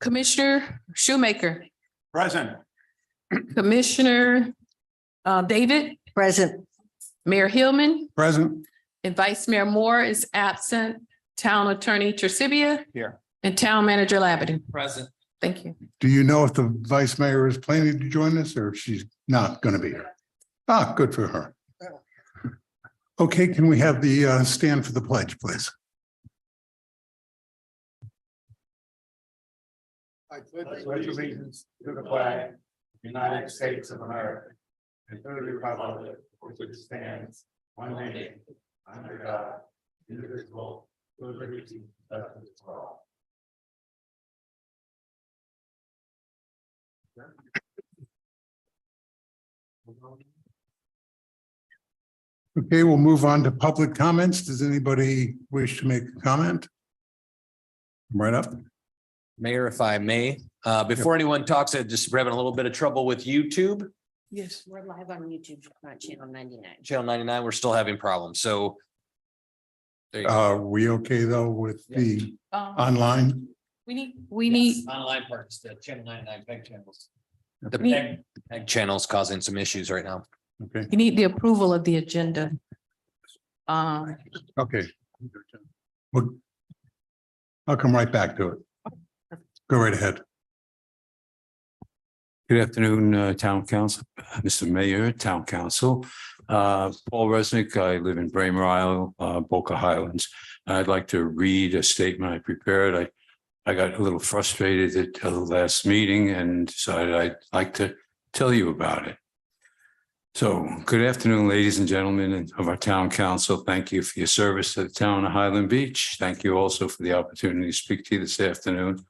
Commissioner Shoemaker, Present. Commissioner David, Present. Mayor Hillman, Present. and Vice Mayor Moore is absent. Town Attorney Tricivia. Here. And Town Manager Labadie. Present. Thank you. Do you know if the vice mayor is planning to join us or if she's not going to be here? Ah, good for her. Okay, can we have the stand for the pledge, please? I pledge allegiance to the flag of the United States of America and to the republic for which it stands, one nation, under God, indivisible, with liberty and justice for all. Okay, we'll move on to public comments. Does anybody wish to make a comment? Right up. Mayor, if I may, before anyone talks, we're having a little bit of trouble with YouTube. Yes. We're live on YouTube, not channel 99. Channel 99, we're still having problems. So there you go. Are we okay though with the online? We need, Online parts, the channel 99 peg channels. Okay. The peg channel's causing some issues right now. Okay, you need the approval of the agenda. okay. Well, I'll come right back to it. Go right ahead. Good afternoon, Town Council, Mr. Mayor, Town Council. Paul Resnick, I live in Braemar Isle, Boca Highlands. I'd like to read a statement I prepared. I got a little frustrated at the last meeting and decided I'd like to tell you about it. So, good afternoon, ladies and gentlemen of our Town Council. Thank you for your service to the town of Highland Beach. Thank you also for the opportunity to speak to you this afternoon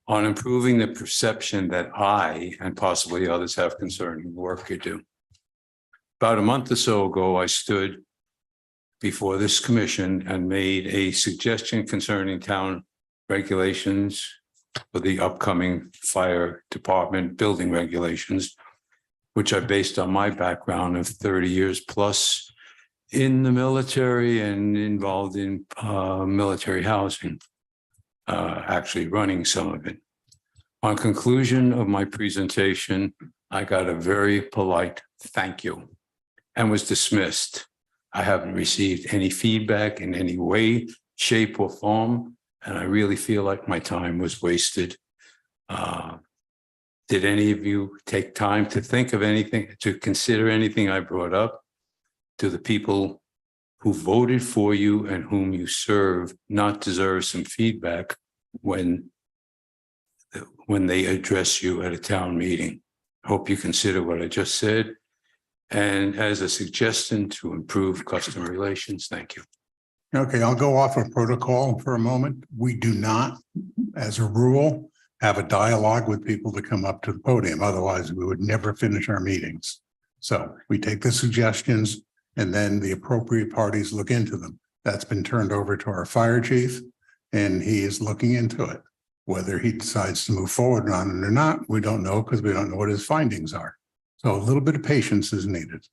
on improving the perception that I and possibly others have concerning the work you do. About a month or so ago, I stood before this commission and made a suggestion concerning town regulations for the upcoming fire department building regulations, which I based on my background of 30 years plus in the military and involved in military housing. Actually running some of it. On conclusion of my presentation, I got a very polite thank you and was dismissed. I haven't received any feedback in any way, shape, or form, and I really feel like my time was wasted. Did any of you take time to think of anything, to consider anything I brought up? Do the people who voted for you and whom you serve not deserve some feedback when they address you at a town meeting? I hope you consider what I just said. And as a suggestion to improve customer relations, thank you. Okay, I'll go off of protocol for a moment. We do not, as a rule, have a dialogue with people to come up to the podium. Otherwise, we would never finish our meetings. So we take the suggestions and then the appropriate parties look into them. That's been turned over to our fire chief and he is looking into it. Whether he decides to move forward on it or not, we don't know because we don't know what his findings are. So a little bit of patience is needed.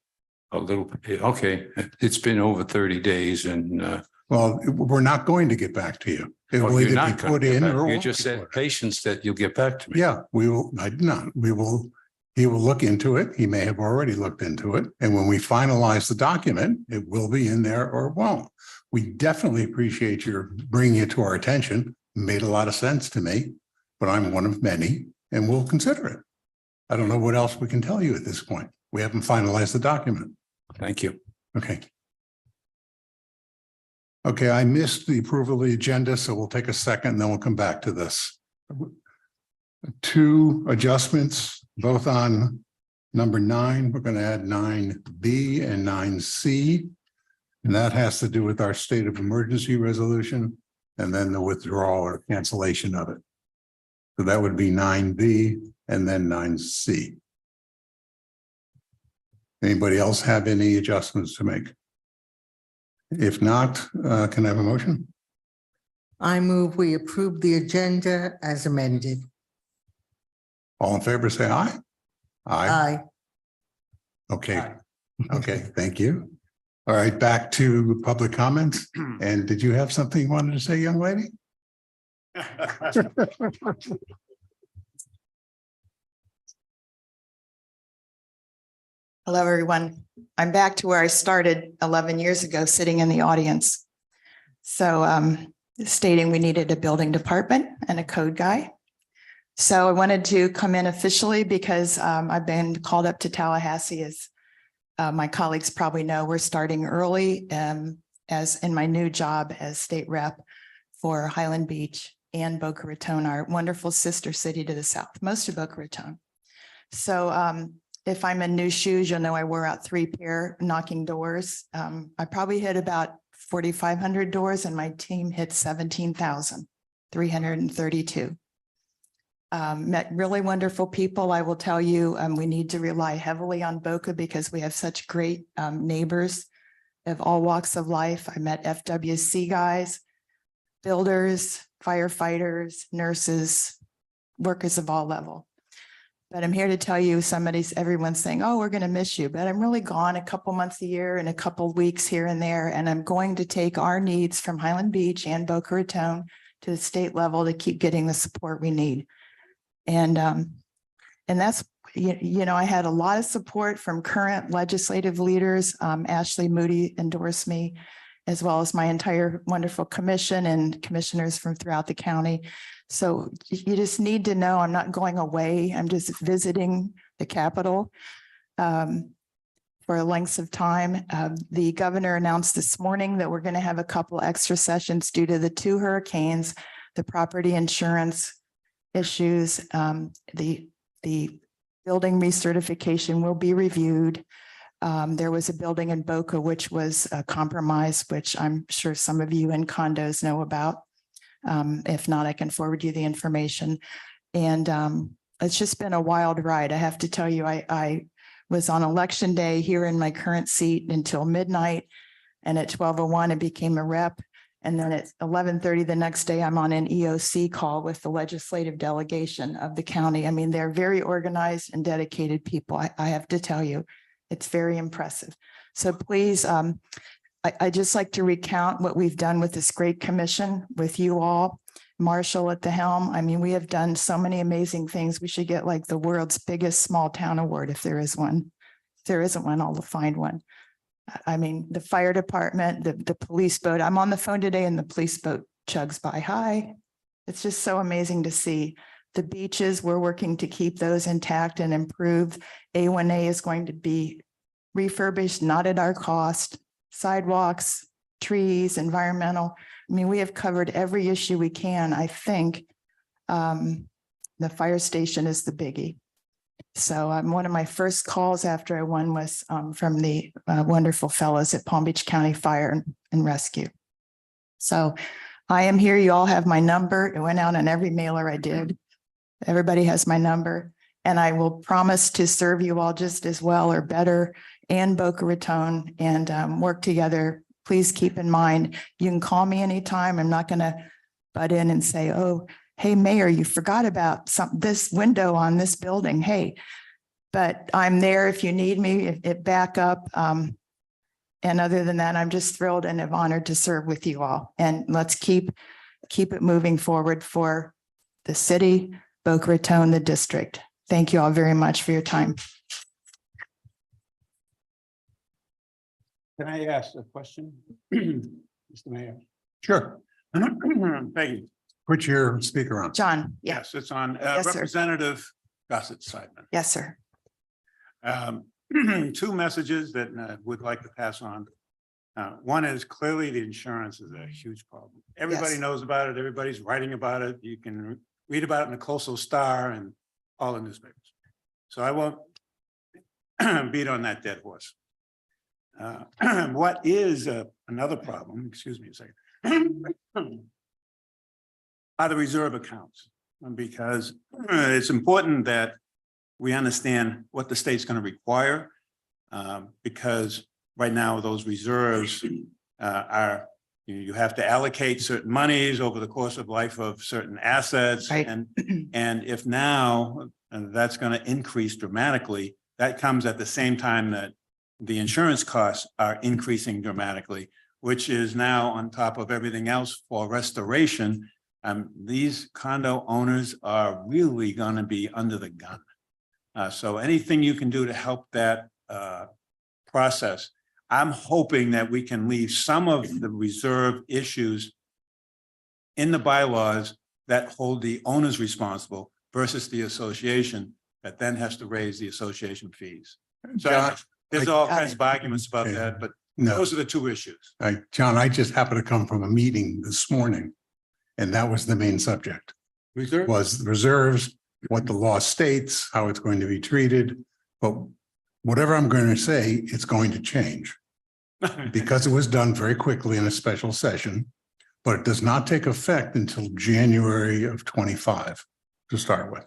A little, okay, it's been over 30 days and Well, we're not going to get back to you. It will you're either be not gonna put get in back. or. You won't just be said put. patience that you'll get back to me. Yeah, we will, I did not, we will, he will look into it. He may have already looked into it. And when we finalize the document, it will be in there or it won't. We definitely appreciate your bringing it to our attention. Made a lot of sense to me, but I'm one of many and we'll consider it. I don't know what else we can tell you at this point. We haven't finalized the document. Thank you. Okay. Okay, I missed the approval of the agenda, so we'll take a second and then we'll come back to this. 2 adjustments, both on number 9. We're going to add 9B and 9C. And that has to do with our state of emergency resolution and then the withdrawal or cancellation of it. So that would be 9B and then 9C. Anybody else have any adjustments to make? If not, can I have a motion? I move we approve the agenda as amended. All in favor, say aye. Aye. Aye. Okay. Okay, thank you. All right, back to public comments. And did you have something you wanted to say, young lady? Hello, everyone. I'm back to where I started 11 years ago, sitting in the audience. So stating we needed a building department and a code guy. So I wanted to come in officially because I've been called up to Tallahassee. As my colleagues probably know, we're starting early as in my new job as state rep for Highland Beach and Boca Raton, our wonderful sister city to the south, most of Boca Raton. So if I'm in new shoes, you'll know I wore out 3 pair knocking doors. I probably hit about 4,500 doors and my team hit 17,332. Met really wonderful people. I will tell you, we need to rely heavily on Boca because we have such great neighbors of all walks of life. I met FWC guys, builders, firefighters, nurses, workers of all level. But I'm here to tell you, everyone's saying, oh, we're going to miss you. But I'm really gone a couple months a year and a couple weeks here and there. And I'm going to take our needs from Highland Beach and Boca Raton to the state level to keep getting the support we need. And that's, you know, I had a lot of support from current legislative leaders. Ashley Moody endorsed me, as well as my entire wonderful commission and commissioners from throughout the county. So you just need to know I'm not going away. I'm just visiting the Capitol for lengths of time. The governor announced this morning that we're going to have a couple extra sessions due to the 2 hurricanes, the property insurance issues, the building recertification will be reviewed. There was a building in Boca which was compromised, which I'm sure some of you in condos know about. If not, I can forward you the information. And it's just been a wild ride. I have to tell you, I was on election day here in my current seat until midnight. And at 12:01, I became a rep. And then at 11:30 the next day, I'm on an EOC call with the legislative delegation of the county. I mean, they're very organized and dedicated people. I have to tell you, it's very impressive. So please, I just like to recount what we've done with this great commission with you all, Marshall at the helm. I mean, we have done so many amazing things. We should get like the world's biggest small town award if there is one. If there isn't one, I'll find one. I mean, the fire department, the police boat. I'm on the phone today and the police boat chugs by. Hi. It's just so amazing to see. The beaches, we're working to keep those intact and improved. A1A is going to be refurbished, not at our cost. Sidewalks, trees, environmental. I mean, we have covered every issue we can. I think the fire station is the biggie. So one of my first calls after I won was from the wonderful fellows at Palm Beach County Fire and Rescue. So I am here. You all have my number. It went out on every mailer I did. Everybody has my number. And I will promise to serve you all just as well or better and Boca Raton and work together. Please keep in mind, you can call me anytime. I'm not going to butt in and say, oh, hey, Mayor, you forgot about this window on this building. Hey, but I'm there if you need me, if back up. And other than that, I'm just thrilled and honored to serve with you all. And let's keep it moving forward for the city, Boca Raton, the district. Thank you all very much for your time. Can I ask a question? Mr. Mayor. Sure. Thank you. Put your speaker on. John, yeah, Yes, it's on Yes, sir. Representative Gossett Seidman. yes, sir. 2 messages that I would like to pass on. One is clearly the insurance is a huge problem. Everybody Yes. knows about it. Everybody's writing about it. You can read about it in the Coastal Star and all the newspapers. So I won't beat on that dead horse. What is another problem, excuse me a second, are the reserve accounts. Because it's important that we understand what the state's going to require. Because right now those reserves are, you have to allocate certain monies over the course of life of certain assets. Right. And if now that's going to increase dramatically, that comes at the same time that the insurance costs are increasing dramatically, which is now on top of everything else for restoration. These condo owners are really going to be under the gun. So anything you can do to help that process. I'm hoping that we can leave some of the reserve issues in the bylaws that hold the owners responsible versus the association that then has to raise the association fees. So John, there's all kinds of arguments about Okay. that, but No, those are the two issues. John, I just happened to come from a meeting this morning. And that was the main subject, Reserve? was the reserves, what the law states, how it's going to be treated. But whatever I'm going to say, it's going to change because it was done very quickly in a special session. But it does not take effect until January of 25 to start with.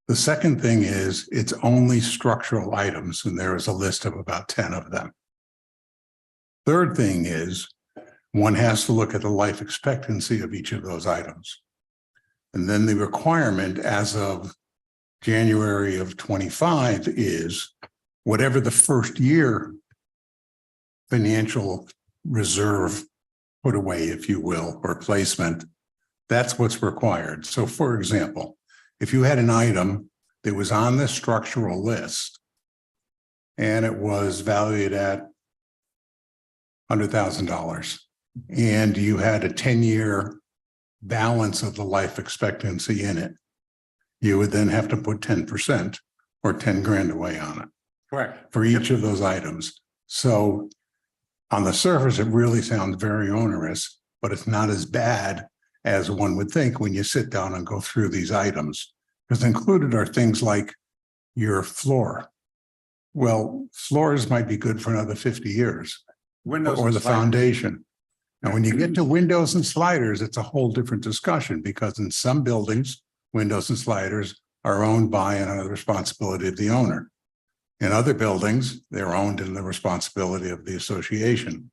The second thing is it's only structural items, and there is a list of about 10 of them. Third thing is one has to look at the life expectancy of each of those items. And then the requirement as of January of 25 is whatever the first year financial reserve put away, if you will, or placement, that's what's required. So for example, if you had an item that was on the structural list and it was valued at $100,000 and you had a 10-year balance of the life expectancy in it, you would then have to put 10% or 10 grand away on it Correct. for each of those items. So on the surface, it really sounds very onerous, but it's not as bad as one would think when you sit down and go through these items. Because included are things like your floor. Well, floors might be good for another 50 years, Windows or and the sliders. foundation. And when you get to windows and sliders, it's a whole different discussion because in some buildings, windows and sliders are owned by and are the responsibility of the owner. In other buildings, they're owned in the responsibility of the association.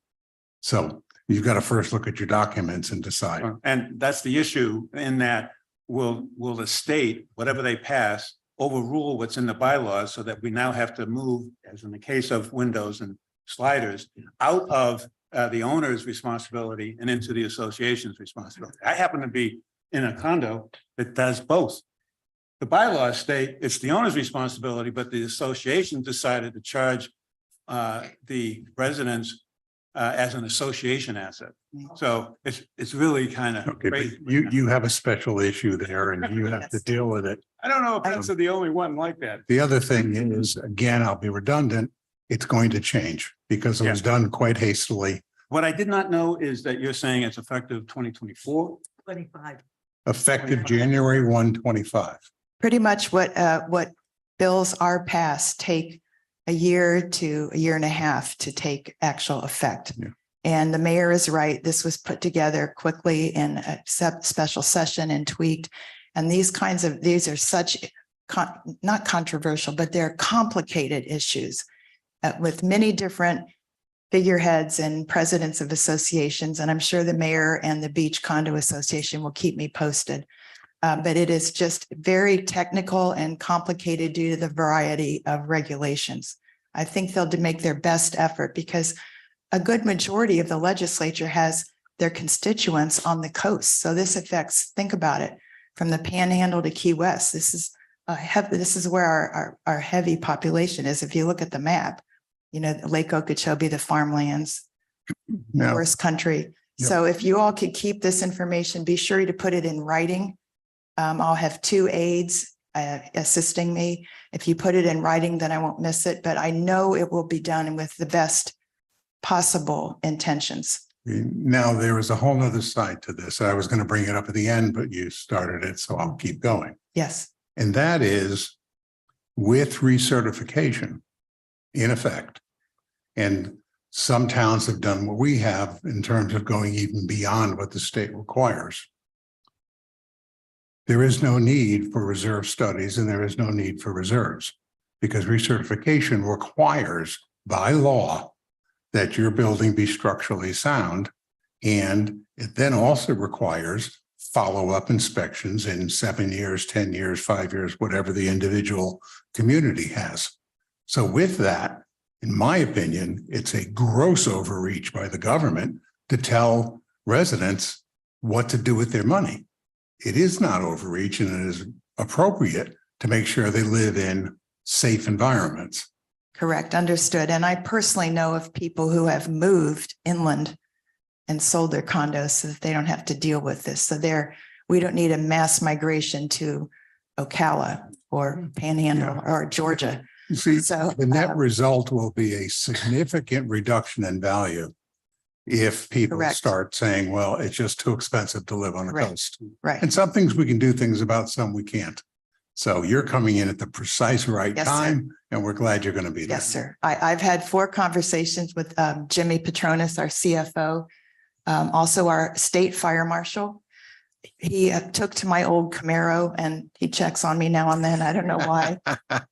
So you've got to first look at your documents and decide. And that's the issue in that will the state, whatever they pass, overrule what's in the bylaws so that we now have to move, as in the case of windows and sliders, out of the owner's responsibility and into the association's responsibility. I happen to be in a condo that does both. The bylaws state it's the owner's responsibility, but the association decided to charge the residents as an association asset. So it's really kind of Okay, but crazy. you have a special issue there and you have to Yes. deal with it. I don't know if that's the only one like that. The other thing is, again, I'll be redundant, it's going to change because it was done quite hastily, What I did not know is that you're saying it's effective 2024. 25. effective January 1, 25. Pretty much what bills are passed take a year to a year and a half to take actual effect. Yeah. And the mayor is right. This was put together quickly in a special session and tweaked. And these are such not controversial, but they're complicated issues with many different figureheads and presidents of associations. And I'm sure the mayor and the Beach Condo Association will keep me posted. But it is just very technical and complicated due to the variety of regulations. I think they'll make their best effort because a good majority of the legislature has their constituents on the coast. So this affects, think about it, from the Panhandle to Key West. This is where our heavy population is. If you look at the map, you know, Lake Okeechobee, the farmlands, Now, forest country. Yep. So if you all could keep this information, be sure to put it in writing. I'll have 2 aides assisting me. If you put it in writing, then I won't miss it, but I know it will be done with the best possible intentions. now there is a whole nother side to this. I was going to bring it up at the end, but you started it, so I'll keep going. Yes. And that is with recertification in effect. And some towns have done what we have in terms of going even beyond what the state requires. There is no need for reserve studies and there is no need for reserves because recertification requires by law that your building be structurally sound. And it then also requires follow-up inspections in 7 years, 10 years, 5 years, whatever the individual community has. So with that, in my opinion, it's a gross overreach by the government to tell residents what to do with their money. It is not overreach and it is appropriate to make sure they live in safe environments. Correct, understood. And I personally know of people who have moved inland and sold their condos so that they don't have to deal with this. So we don't need a mass migration to Ocala or Panhandle or Georgia. You see, So, the net result will be a significant reduction in value if people Correct. start saying, well, it's just too expensive to live on the Right. coast. Right, And some things we can do things about, some we can't. So you're coming in at the precise right Yes, sir. time, and we're glad you're going to be there. yes, sir. I've had 4 conversations with Jimmy Petronis, our CFO, also our state fire marshal. He took to my old Camaro and he checks on me now and then. I don't know why.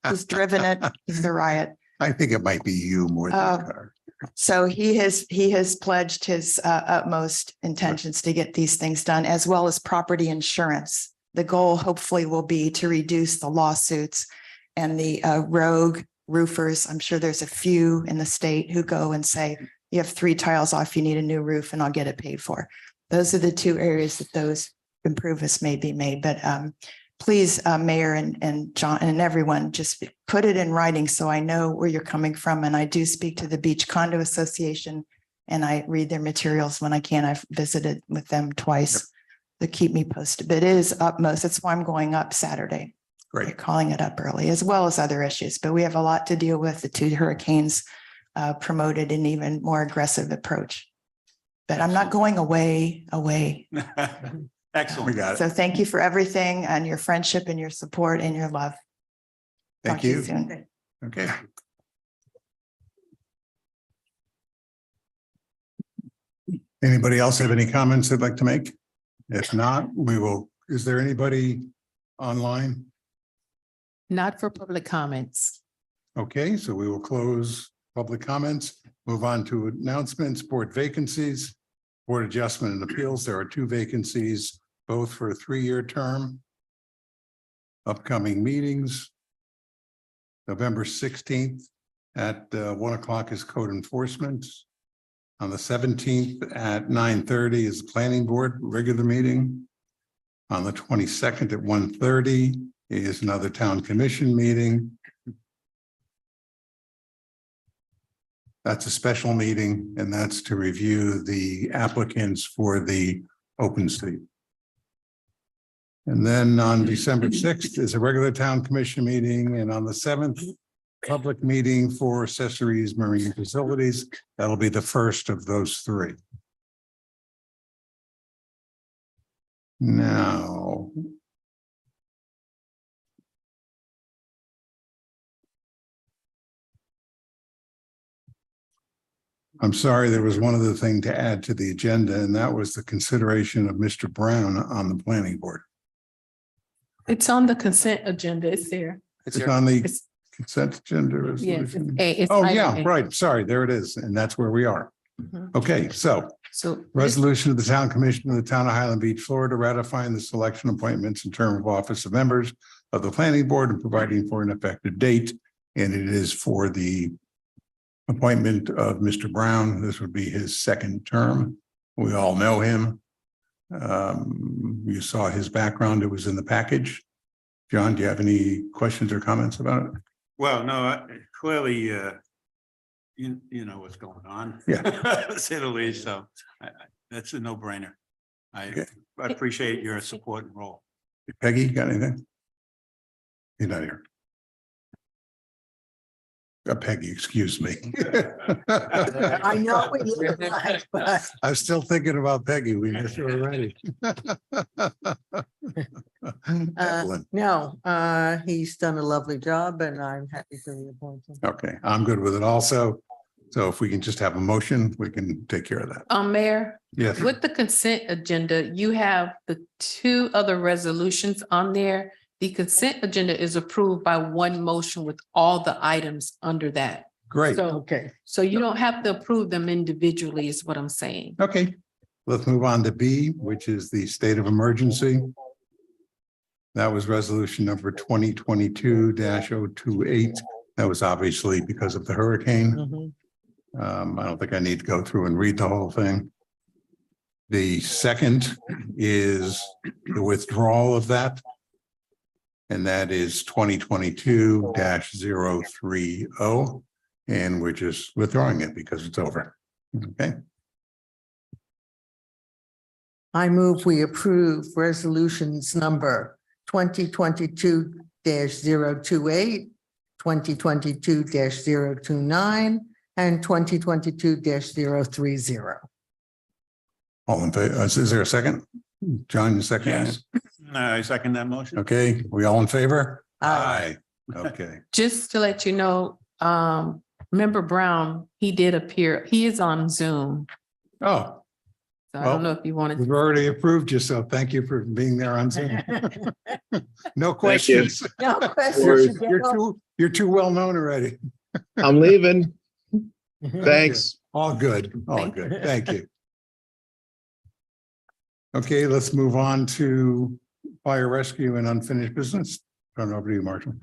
He's driven it. He's a riot. I think it might be you more than the car. So he has pledged his utmost intentions to get these things done, as well as property insurance. The goal hopefully will be to reduce the lawsuits and the rogue roofers. I'm sure there's a few in the state who go and say, you have 3 tiles off, you need a new roof and I'll get it paid for. Those are the 2 areas that those improvements may be made. But please, Mayor and John and everyone, just put it in writing so I know where you're coming from. And I do speak to the Beach Condo Association and I read their materials when I can. I've visited with them twice to keep me posted. But it is utmost. That's why I'm going up Saturday. They're Great. calling it up early, as well as other issues. But we have a lot to deal with. The 2 hurricanes promoted an even more aggressive approach. But I'm not going away. We Excellent. got it. So thank you for everything and your friendship and your support and your love. Thank Talk to you. soon. Okay. Anybody else have any comments they'd like to make? If not, is there anybody online? Not for public comments. Okay, so we will close public comments, move on to announcements, board vacancies, board adjustment and appeals. There are 2 vacancies, both for a 3-year term. Upcoming meetings. November 16th at 1 o'clock is code enforcement. On the 17th at 9:30 is the planning board regular meeting. On the 22nd at 1:30 is another town commission meeting. That's a special meeting, and that's to review the applicants for the open seat. And then on December 6th is a regular town commission meeting, and on the 7th, public meeting for accessories marine facilities. That'll be the first of those 3. Now. I'm sorry, there was one other thing to add to the agenda, and that was the consideration of Mr. Brown on the planning board. It's on the consent agenda. It's there. It's on the It's, consent agenda yes, it's resolution. A. It's Oh, item yeah, A. right. Sorry, there it is. And that's where we are. Mhm. Okay, so So resolution of the town commission of the town of Highland Beach, Florida, ratifying the selection appointments and term of office of members of the planning board and providing for an effective date. And it is for the appointment of Mr. Brown. This would be his 2nd term. We all know him. You saw his background. It was in the package. John, do you have any questions or comments about it? Well, no, clearly, you know what's going on. Yeah. To say the least, so that's a no-brainer. Okay. I appreciate your support and role. Peggy, you got anything? You're not here. Peggy, excuse me. I know what you look like, but I was still thinking about Peggy. We missed her already. Evelyn. no, he's done a lovely job and I'm happy to reappoint him. Okay, I'm good with it also. So if we can just have a motion, we can take care of that. Mayor, Yes, with the consent agenda, you have the 2 other resolutions on there. The consent agenda is approved by one motion with all the items under that. great. So, Okay, so you don't have to approve them individually is what I'm saying. Okay, let's move on to B, which is the state of emergency. That was resolution number 2022-028. That was obviously because of the hurricane. mhm. I don't think I need to go through and read the whole thing. The second is the withdrawal of that. And that is 2022-030. And we're just withdrawing it because it's over. Okay, I move we approve resolutions number 2022-028, 2022-029, and 2022-030. all in favor, is there a second? John, you second? Yes. I second that motion. Okay, we all in favor? Aye. Okay, Just to let you know, Member Brown, he did appear, he is on Zoom. oh, So I don't know if you wanted we've to. already approved you, so thank you for being there on Zoom. No you. questions. No You're questions. you're too well known already. I'm leaving. Thanks. All good, all good. Thank you. Okay, let's move on to fire rescue and unfinished business. Turn it over to you, Marshall.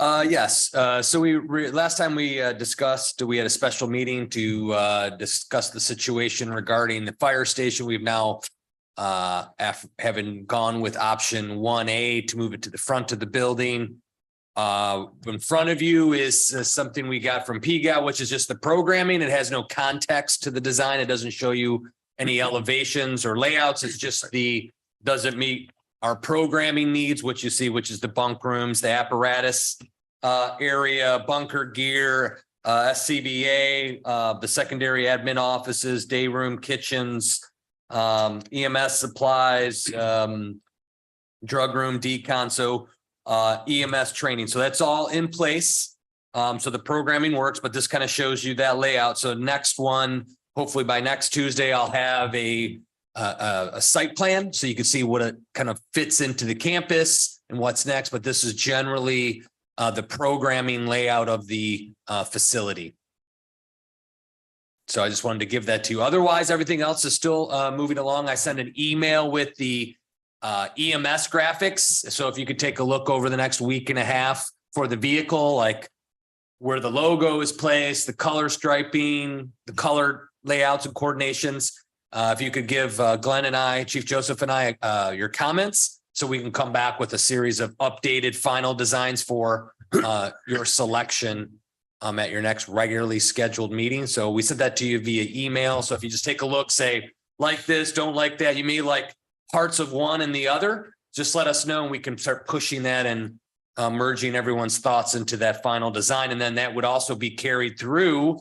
Yes, so last time we discussed, we had a special meeting to discuss the situation regarding the fire station. We've now having gone with option 1A to move it to the front of the building. In front of you is something we got from PGAT, which is just the programming. It has no context to the design. It doesn't show you any elevations or layouts. It's just doesn't meet our programming needs, which you see, which is the bunk rooms, the apparatus area, bunker gear, SCBA, the secondary admin offices, day room, kitchens, EMS supplies, drug room, decon, so EMS training. So that's all in place. So the programming works, but this kind of shows you that layout. So next one, hopefully by next Tuesday, I'll have a site plan so you can see what it kind of fits into the campus and what's next. But this is generally the programming layout of the facility. So I just wanted to give that to you. Otherwise, everything else is still moving along. I sent an email with the EMS graphics. So if you could take a look over the next week and a half for the vehicle, like where the logo is placed, the color striping, the color layouts and coordinations. If you could give Glenn and I, Chief Joseph and I, your comments, so we can come back with a series of updated final designs for your selection at your next regularly scheduled meeting. So we sent that to you via email. So if you just take a look, say, like this, don't like that, you may like parts of one and the other, just let us know and we can start pushing that and merging everyone's thoughts into that final design. And then that would also be carried through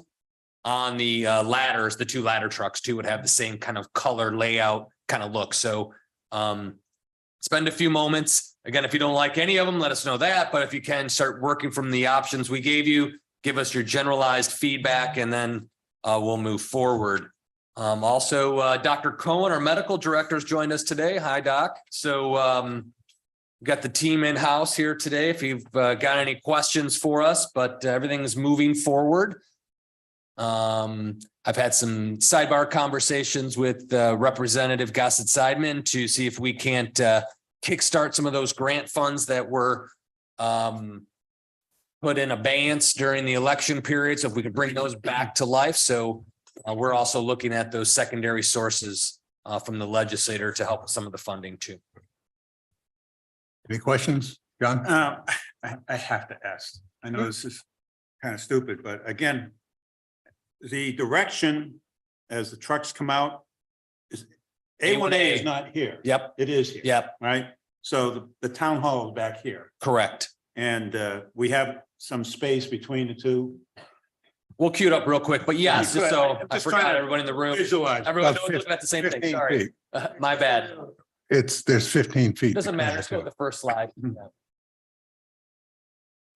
on the ladders. The two ladder trucks too would have the same kind of color layout kind of look. So spend a few moments. Again, if you don't like any of them, let us know that. But if you can, start working from the options we gave you, give us your generalized feedback, and then we'll move forward. Also, Dr. Cohen, our medical director, has joined us today. Hi, Doc. So we've got the team in-house here today if you've got any questions for us, but everything is moving forward. I've had some sidebar conversations with Representative Gossett Seidman to see if we can't kickstart some of those grant funds that were put in abeyance during the election period. So if we could bring those back to life. So we're also looking at those secondary sources from the legislator to help with some of the funding too. Any questions, John? I have to ask. I know this is kind of stupid, but again, the direction as the trucks come out is A1A is not here. Yep. It is here. Yep. Right. So the town hall is back here Correct. and we have some space between the two. We'll queue it up real quick, but yes, just so I forgot everyone in the room. Visualize. Everyone About looking at the same thing. 15 Sorry. feet. My bad. There's 15 feet. Doesn't matter. Let's go with the first slide.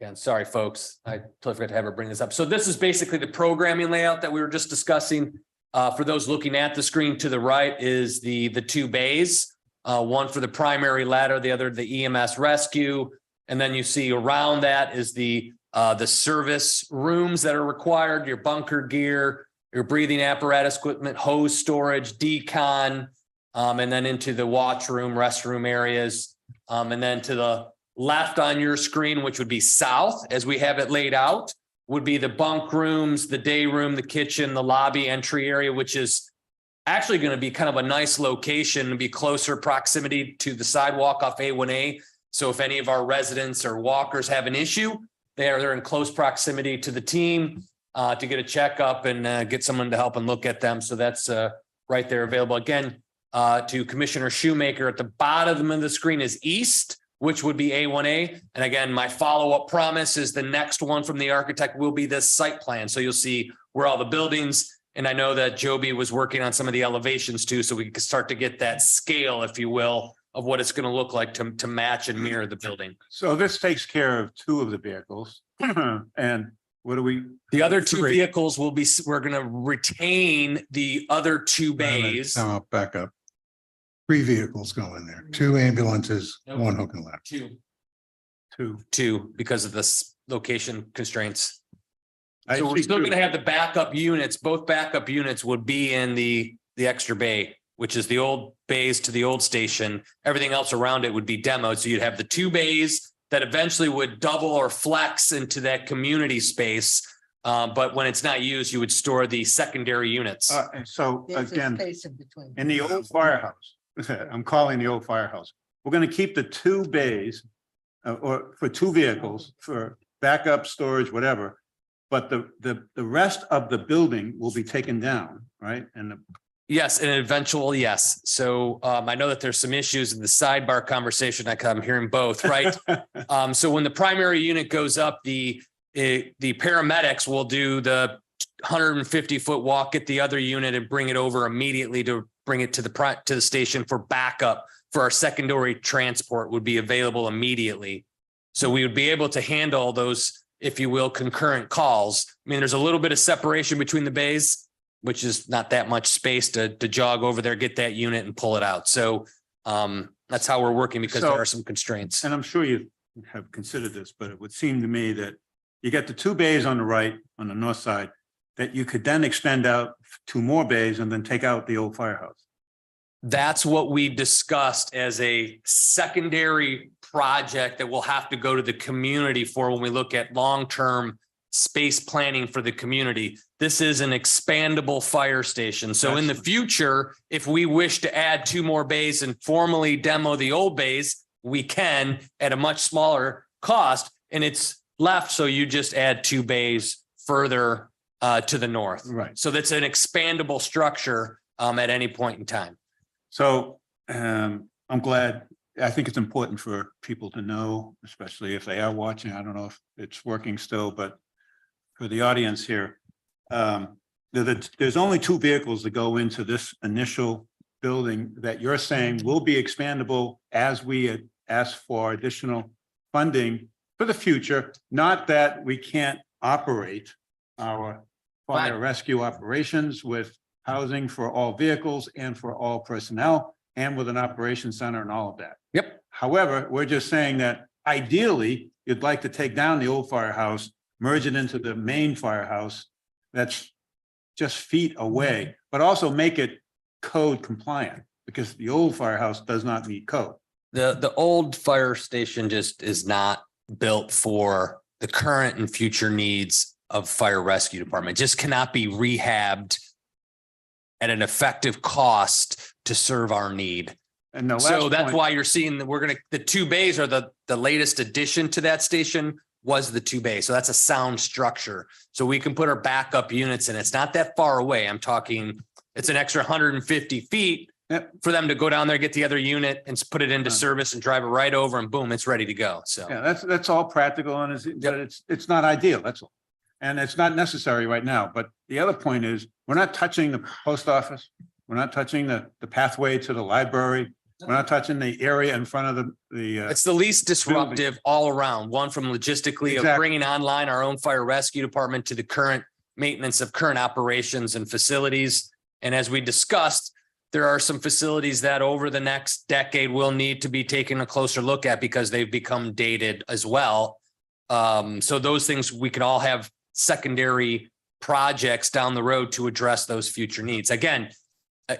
Again, sorry, folks. I totally forgot to have her bring this up. So this is basically the programming layout that we were just discussing. For those looking at the screen to the right is the two bays, one for the primary ladder, the other the EMS rescue. And then you see around that is the service rooms that are required, your bunker gear, your breathing apparatus equipment, hose storage, decon, and then into the watch room, restroom areas. And then to the left on your screen, which would be south as we have it laid out, would be the bunk rooms, the day room, the kitchen, the lobby entry area, which is actually going to be kind of a nice location and be closer proximity to the sidewalk off A1A. So if any of our residents or walkers have an issue, they're in close proximity to the team. to get a checkup and get someone to help and look at them. So that's right there available. Again, to Commissioner Shoemaker, at the bottom of the screen is east, which would be A1A. And again, my follow-up promise is the next one from the architect will be this site plan. So you'll see where all the buildings, and I know that Joby was working on some of the elevations too, so we can start to get that scale, if you will, of what it's going to look like to match and mirror the building. So this takes care of two of the vehicles. And what do we? The other two Three. vehicles will be, we're going to retain the other two bays. Back up. 3 vehicles go in there, 2 ambulances, Nope. 1 hook and ladder. Two because of this location constraints. I So we're see still two. gonna have the backup units, both backup units would be in the extra bay, which is the old bays to the old station. Everything else around it would be demoed. So you'd have the 2 bays that eventually would double or flex into that community space. But when it's not used, you would store the secondary units. And so There's a again, space in between. in the old firehouse, I'm calling the old firehouse. We're gonna keep the 2 bays or for 2 vehicles for backup storage, whatever. But the rest of the building will be taken down, right? And Yes, and eventual, yes. So I know that there's some issues in the sidebar conversation. I'm hearing both, right? So when the primary unit goes up, the paramedics will do the 150-foot walk at the other unit and bring it over immediately to bring it to the station for backup for our secondary transport would be available immediately. So we would be able to handle those, if you will, concurrent calls. I mean, there's a little bit of separation between the bays, which is not that much space to jog over there, get that unit and pull it out. So that's how we're working because there So- are some constraints. And I'm sure you have considered this, but it would seem to me that you get the 2 bays on the right, on the north side, that you could then extend out 2 more bays and then take out the old firehouse. That's what we discussed as a secondary project that we'll have to go to the community for when we look at long-term space planning for the community. This is an expandable fire station. So in the future, if we wish to add 2 more bays and formally demo the old bays, we can at a much smaller cost, and it's left. So you just add 2 bays further to the north. Right. So that's an expandable structure at any point in time. So I'm glad, I think it's important for people to know, especially if they are watching. I don't know if it's working still, but for the audience here, there's only 2 vehicles that go into this initial building that you're saying will be expandable as we ask for additional funding for the future. Not that we can't operate our fire Right. rescue operations with housing for all vehicles and for all personnel and with an operations center and all of that. Yep. However, we're just saying that ideally, you'd like to take down the old firehouse, merge it into the main firehouse that's just feet away, but also make it code compliant because the old firehouse does not meet code. The old fire station just is not built for the current and future needs of fire rescue department. It just cannot be rehabbed at an effective cost to serve our need. And the last So that's point- why you're seeing that the 2 bays are the latest addition to that station was the 2 bays. So that's a sound structure. So we can put our backup units in. It's not that far away. I'm talking, it's an extra 150 feet Yep. for them to go down there, get the other unit and put it into Right. service and drive it right over and boom, it's ready to go. So. Yeah, that's all practical and but it's not ideal, that's all. And it's not necessary right now. But the other point is, we're not touching the post office. We're not touching the pathway to the library. We're not touching the area in front of the. It's the least disruptive all around, one from logistically of Exactly. bringing online our own fire rescue department to the current maintenance of current operations and facilities. And as we discussed, there are some facilities that over the next decade will need to be taken a closer look at because they've become dated as well. So those things, we could all have secondary projects down the road to address those future needs. Again,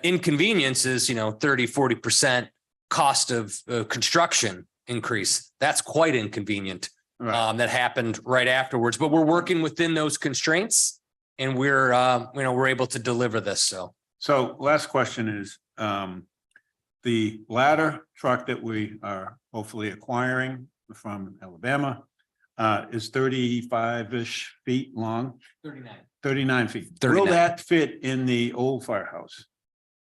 inconvenience is, 30, 40% cost of construction increase. That's quite inconvenient. Right. That happened right afterwards, but we're working within those constraints and we're able to deliver this. So last question is, the ladder truck that we are hopefully acquiring from Alabama, is 35-ish feet long, 39. 39 feet. 39. Will that fit in the old firehouse?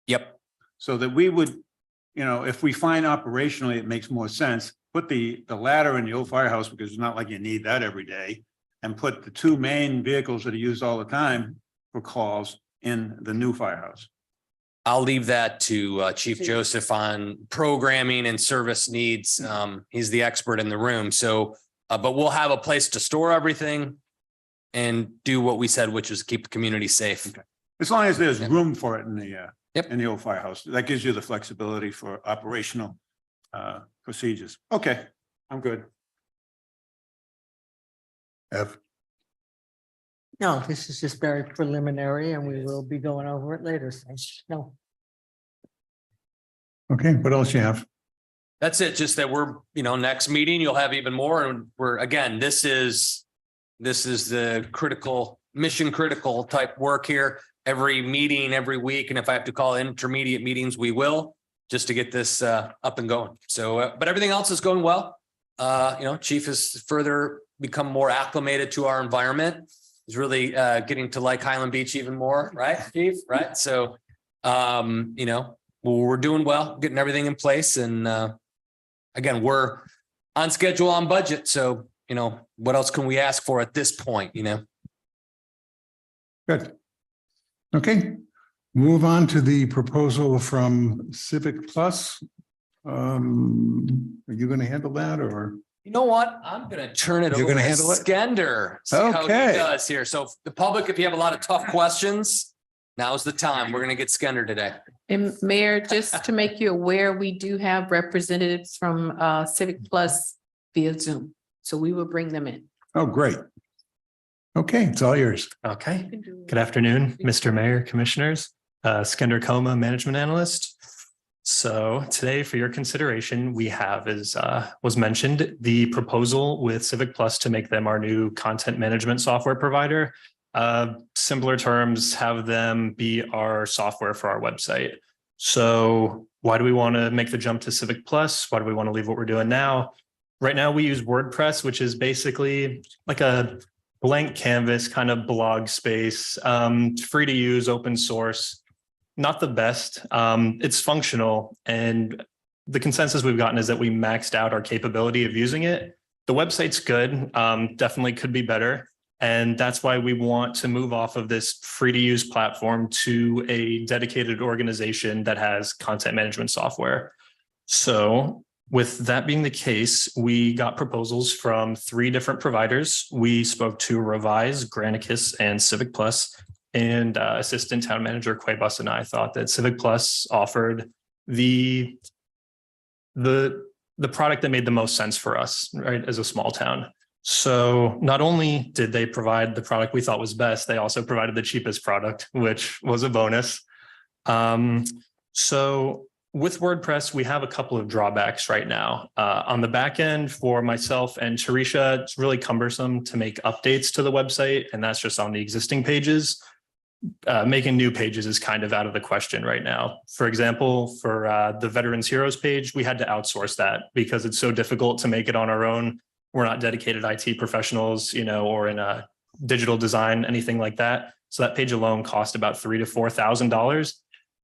Yep. So that we would, if we find operationally it makes more sense, put the ladder in the old firehouse, because it's not like you need that every day. And put the two main vehicles that are used all the time for calls in the new firehouse. I'll leave that to Chief Joseph on programming and service needs. He's the expert in the room. So, but we'll have a place to store everything and do what we said, which is keep the community safe. Okay. As long as there's Yep. room for it in the Yep. in the old firehouse, that gives you the flexibility for operational procedures. Okay, I'm good. Ev, No, this is just very preliminary and we will be going over it later. So, no. okay, what else you have? That's it. Just that we're, next meeting, you'll have even more. And we're, again, this is the mission critical type work here. Every meeting, every week. And if I have to call intermediate meetings, we will, just to get this up and going. So, but everything else is going well. Chief has further become more acclimated to our environment. He's really getting to like Highland Beach even more, right, Chief? Right. So, we're doing well, getting everything in place. And again, we're on schedule, on budget. So, what else can we ask for at this point, Good. Okay, move on to the proposal from Civic Plus. Are you going to handle that or? You know what? I'm going to turn it You're over gonna to handle it? Skender. See how he Okay. does here. So the public, if you have a lot of tough questions, now's the time. We're going to get Skender today. And Mayor, just to make you aware, we do have representatives from Civic Plus via Zoom. So we will bring them in. Oh, great. Okay, it's all yours. Okay, good afternoon, Mr. Mayor, Commissioners, Skender Coma, Management Analyst. So today for your consideration, we have, as was mentioned, the proposal with Civic Plus to make them our new content management software provider. Simpler terms, have them be our software for our website. So why do we want to make the jump to Civic Plus? Why do we want to leave what we're doing now? Right now, we use WordPress, which is basically like a blank canvas kind of blog space, free to use, open source, not the best. It's functional, and the consensus we've gotten is that we maxed out our capability of using it. The website's good, definitely could be better. And that's why we want to move off of this free to use platform to a dedicated organization that has content management software. So with that being the case, we got proposals from 3 different providers. We spoke to Revise, Granicus, and Civic Plus, and Assistant Town Manager Quaybus and I thought that Civic Plus offered the product that made the most sense for us, right, as a small town. So not only did they provide the product we thought was best, they also provided the cheapest product, which was a bonus. So with WordPress, we have a couple of drawbacks right now. On the back end for myself and Teresa, it's really cumbersome to make updates to the website, and that's just on the existing pages. Making new pages is kind of out of the question right now. For example, for the Veterans Heroes page, we had to outsource that because it's so difficult to make it on our own. We're not dedicated IT professionals, or in a digital design, anything like that. So that page alone cost about $3,000 to $4,000.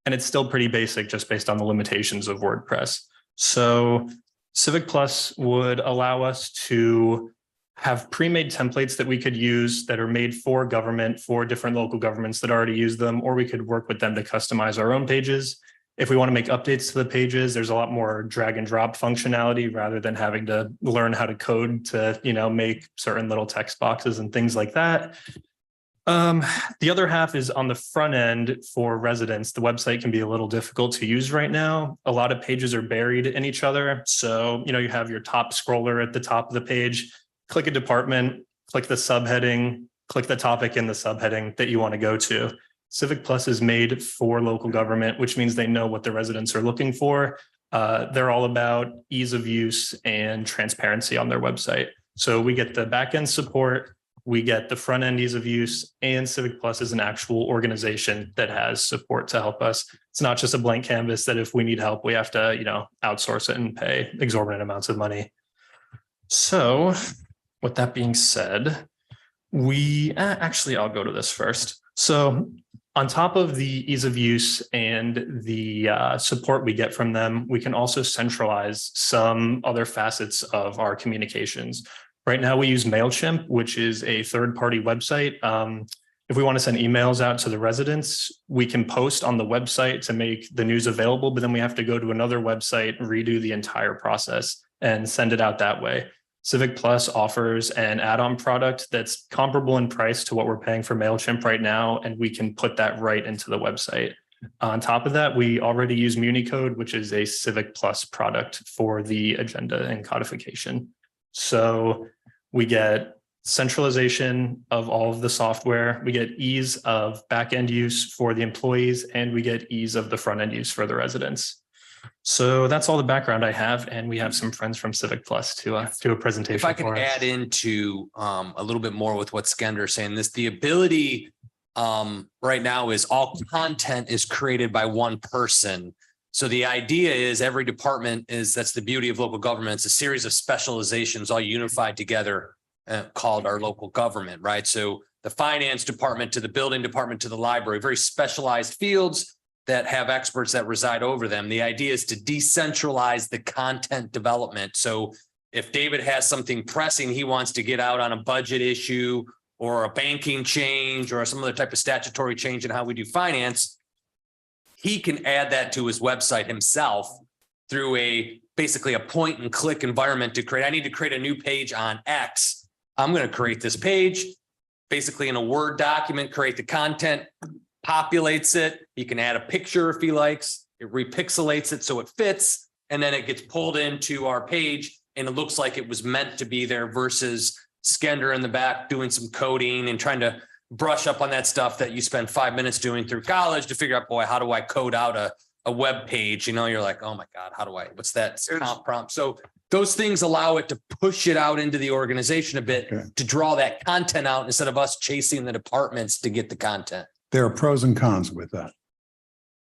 And it's still pretty basic just based on the limitations of WordPress. So Civic Plus would allow us to have pre-made templates that we could use that are made for government, for different local governments that already use them, or we could work with them to customize our own pages. If we want to make updates to the pages, there's a lot more drag and drop functionality rather than having to learn how to code to, make certain little text boxes and things like that. The other half is on the front end for residents. The website can be a little difficult to use right now. A lot of pages are buried in each other. So, you have your top scroller at the top of the page, click a department, click the subheading, click the topic in the subheading that you want to go to. Civic Plus is made for local government, which means they know what the residents are looking for. They're all about ease of use and transparency on their website. So we get the back-end support, we get the front-end ease of use, and Civic Plus is an actual organization that has support to help us. It's not just a blank canvas that if we need help, we have to, outsource it and pay exorbitant amounts of money. So With that being said, actually, I'll go to this first. So on top of the ease of use and the support we get from them, we can also centralize some other facets of our communications. Right now, we use MailChimp, which is a third-party website. If we want to send emails out to the residents, we can post on the website to make the news available, but then we have to go to another website, redo the entire process and send it out that way. Civic Plus offers an add-on product that's comparable in price to what we're paying for MailChimp right now, and we can put that right into the website. On top of that, we already use MuniCode, which is a Civic Plus product for the agenda and codification. So we get centralization of all of the software, we get ease of back-end use for the employees, and we get ease of the front-end use for the residents. So that's all the background I have, and we have some friends from Civic Plus to do a presentation. If I can for us. add into a little bit more with what Skender is saying, the ability right now is all content is created by one person. So the idea is every department that's the beauty of local government. It's a series of specializations all unified together called our local government, right? So the finance department to the building department to the library, very specialized fields that have experts that reside over them. The idea is to decentralize the content development. So if David has something pressing, he wants to get out on a budget issue or a banking change or some other type of statutory change in how we do finance, he can add that to his website himself through basically a point and click environment to create. I need to create a new page on X. I'm going to create this page, basically in a Word document, create the content, populates it. He can add a picture if he likes. It repixelates it so it fits, and then it gets pulled into our page, and it looks like it was meant to be there versus Skender in the back doing some coding and trying to brush up on that stuff that you spend 5 minutes doing through college to figure out, boy, how do I code out a web page? You know, you're like, oh my God, what's that prompt? So those things allow it to push it out into the organization a bit to draw that content out instead of us chasing the departments to get the content. There are pros and cons with that.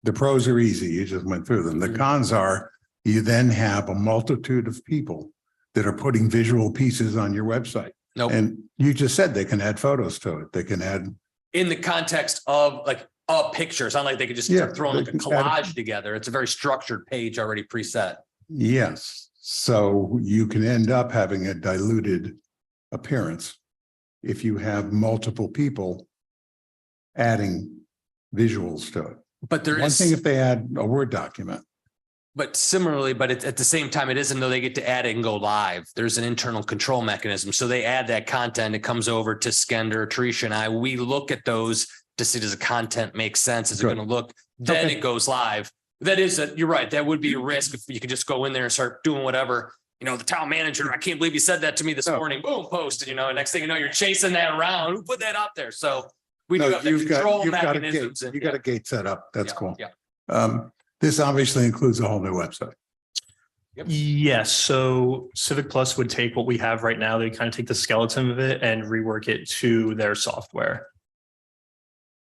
The pros are easy. You just went through them. The cons are you then have a multitude of people that are putting visual pieces on your website. Nope. And you just said they can add photos to it. They can add. In the context of like a picture. It's not like they could just start throwing like a collage together. It's a very structured page already preset. Yes. So you can end up having a diluted appearance if you have multiple people adding visuals to it. But there One is thing if they add a Word document. But similarly, but it's at the same time, it isn't though they get to add it and go live. There's an internal control mechanism. So they add that content. It comes over to Skender, Tricia and I. We look at those to see does the content make sense? Is it going to look? Then it goes live. That is you're right. That would be a risk if you could just go in there and start doing whatever. You know, the town manager, I can't believe you said that to me this morning. Boom, posted, and next thing you know, you're chasing that around. Who put that up there? So we do have the control mechanisms. You got a gate set up. That's cool. Yeah. This obviously includes a whole new website. Yep. Yes. So Civic Plus would take what we have right now. They kind of take the skeleton of it and rework it to their software.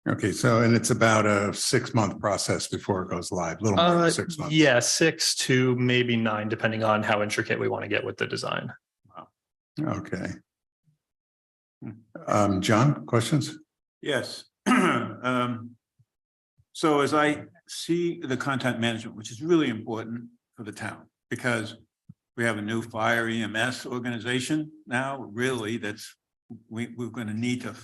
Okay. So, and it's about a 6-month process before it goes live, a little more than 6 months. Yeah, 6 to maybe 9, depending on how intricate we want to get with the design. Okay. John, questions? Yes. So as I see the content management, which is really important for the town, because we have a new fire EMS organization now, really, we're going to need to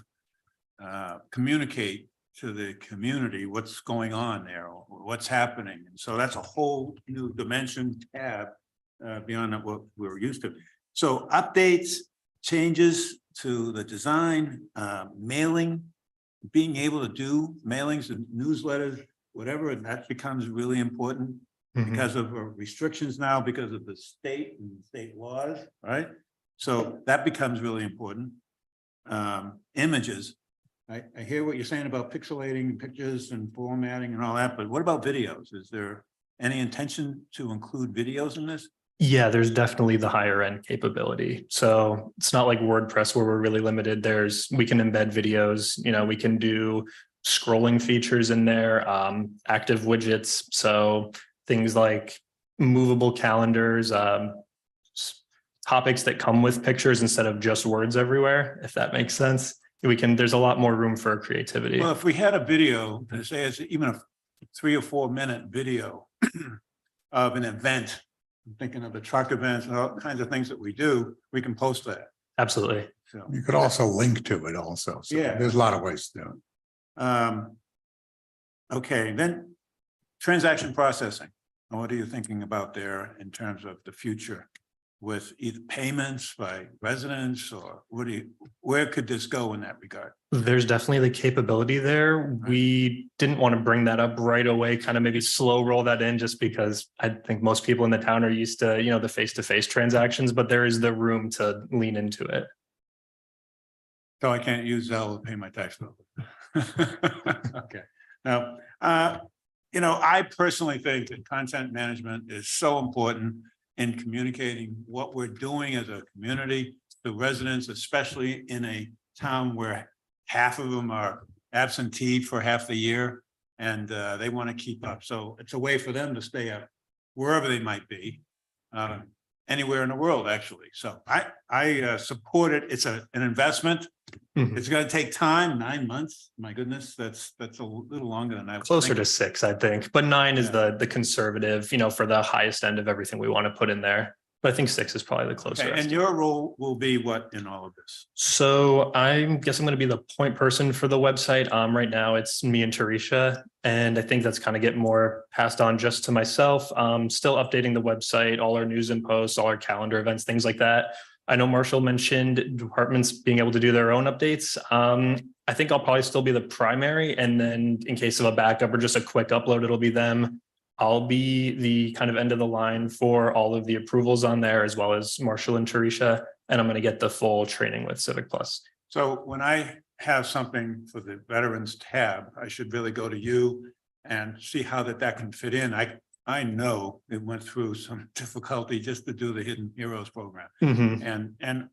communicate to the community what's going on there, what's happening. And so that's a whole new dimension tab beyond what we're used to. So updates, changes to the design, mailing, being able to do mailings and newsletters, whatever, and that becomes really important because of restrictions now, because of the state and state laws, right? So that becomes really important. Images. I hear what you're saying about pixelating pictures and formatting and all that, but what about videos? Is there any intention to include videos in this? Yeah, there's definitely the higher end capability. So it's not like WordPress where we're really limited. We can embed videos, we can do scrolling features in there, active widgets. So things like movable calendars, topics that come with pictures instead of just words everywhere, if that makes sense. There's a lot more room for creativity. Well, if we had a video, say it's even a 3 or 4 minute video of an event, I'm thinking of the truck events and all kinds of things that we do, we can post that. Absolutely. So, You could also link to it also. So Yeah. there's a lot of ways to do it. okay, then transaction processing. What are you thinking about there in terms of the future with either payments by residents or where could this go in that regard? There's definitely the capability there. We didn't want to bring that up right away, kind of maybe slow roll that in just because I think most people in the town are used to, the face-to-face transactions, but there is the room to lean into it. So I can't use Zelle to pay my tax bill. Okay, now, I personally think that content management is so important in communicating what we're doing as a community, the residents, especially in a town where half of them are absentee for half the year and they want to keep up. So it's a way for them to stay up wherever they might be, anywhere in the world, actually. So I support it. It's an investment. Mhm. It's going to take time, 9 months. My goodness, that's a little longer than I was Closer thinking. to 6, I think, but 9 is the conservative, for the highest end of everything we want to put in there. But I think 6 is probably the closer. Okay, and estimate. your role will be what in all of this? So I guess I'm going to be the point person for the website. Right now it's me and Tarisha, and I think that's kind of get more passed on just to myself. Still updating the website, all our news and posts, all our calendar events, things like that. I know Marshall mentioned departments being able to do their own updates. I think I'll probably still be the primary, and then in case of a backup or just a quick upload, it'll be them. I'll be the kind of end of the line for all of the approvals on there, as well as Marshall and Tarisha, and I'm going to get the full training with Civic Plus. So when I have something for the veterans tab, I should really go to you and see how that can fit in. I know it went through some difficulty just to do the Hidden Heroes program. Mhm. And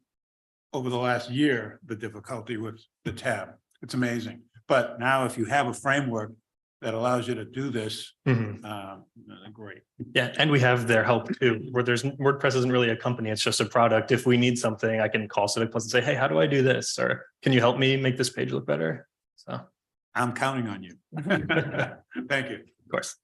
over the last year, the difficulty with the tab, it's amazing. But now if you have a framework that allows you to do this, Mhm. great. Yeah, and we have their help too, where WordPress isn't really a company, it's just a product. If we need something, I can call Civic Plus and say, hey, how do I do this? Or can you help me make this page look better? So, of I'm counting on you. Thank you. course.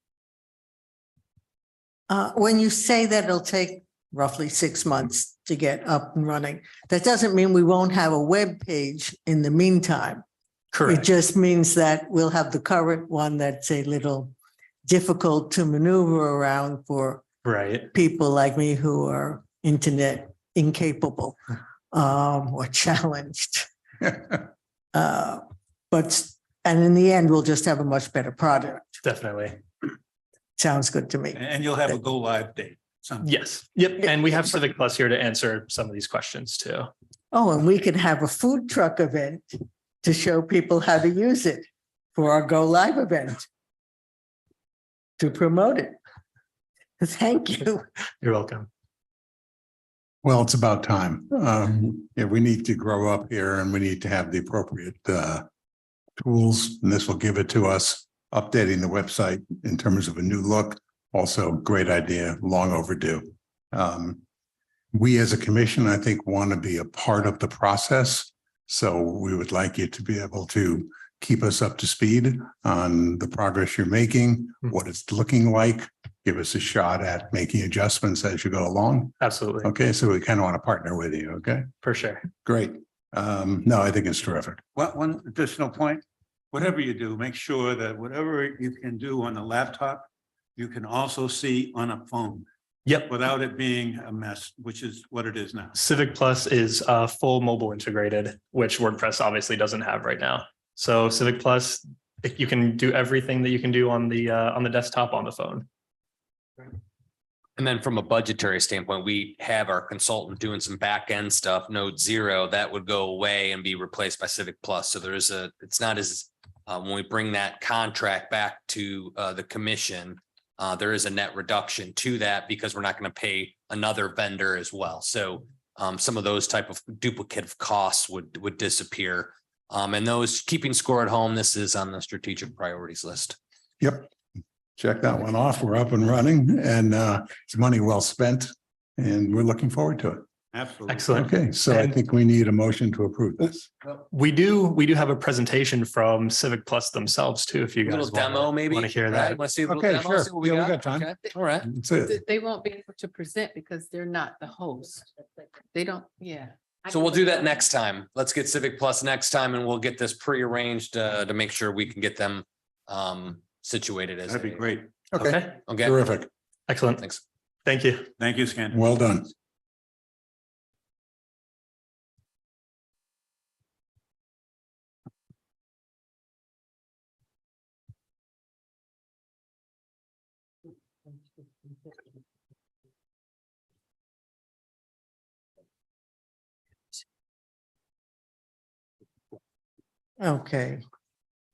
When you say that it'll take roughly 6 months to get up and running, that doesn't mean we won't have a web page in the meantime. It Correct. just means that we'll have the current one that's a little difficult to maneuver around for Right. people like me who are internet incapable or challenged. And in the end, we'll just have a much better product. Definitely. Sounds good to me. And you'll have a go live date. Yes. Yep. And we have Civic Plus here to answer some of these questions too. Oh, and we could have a food truck event to show people how to use it for our Go Live event. To promote it. Thank you. You're welcome. Well, it's about time. Yeah, we need to grow up here and we need to have the appropriate tools, and this will give it to us. Updating the website in terms of a new look, also great idea, long overdue. We as a commission, I think, want to be a part of the process. So we would like you to be able to keep us up to speed on the progress you're making, what it's looking like. Give us a shot at making adjustments as you go along. Absolutely. Okay, so we kind of want to partner with you. Okay, For sure. great. No, I think it's terrific. One additional point, whatever you do, make sure that whatever you can do on the laptop, you can also see on a phone Yep. without it being a mess, which is what it is now. Civic Plus is full mobile integrated, which WordPress obviously doesn't have right now. So Civic Plus, you can do everything that you can do on the desktop on the phone. And then from a budgetary standpoint, we have our consultant doing some back end stuff, Node Zero, that would go away and be replaced by Civic Plus. So it's not as, when we bring that contract back to the commission, there is a net reduction to that because we're not going to pay another vendor as well. So some of those type of duplicative costs would disappear. And those keeping score at home, this is on the strategic priorities list. Yep. Check that one off. We're up and running and it's money well spent and we're looking forward to it. Absolutely. Excellent. Okay, so I And- think we need a motion to approve this. We do have a presentation from Civic Plus themselves too, if you A guys little demo, maybe? want to hear Right? that. Want to see a little Okay, demo? sure. See what we Yeah, we got? got time. Okay, all right. That's it. They won't be able to present because they're not the host. They don't, yeah. So we'll do that next time. Let's get Civic Plus next time and we'll get this prearranged to make sure we can get them situated as. That'd be they- great. Okay, Okay, Okay, terrific. excellent. thanks. Thank you. Thank you, Scan. Well done. Okay.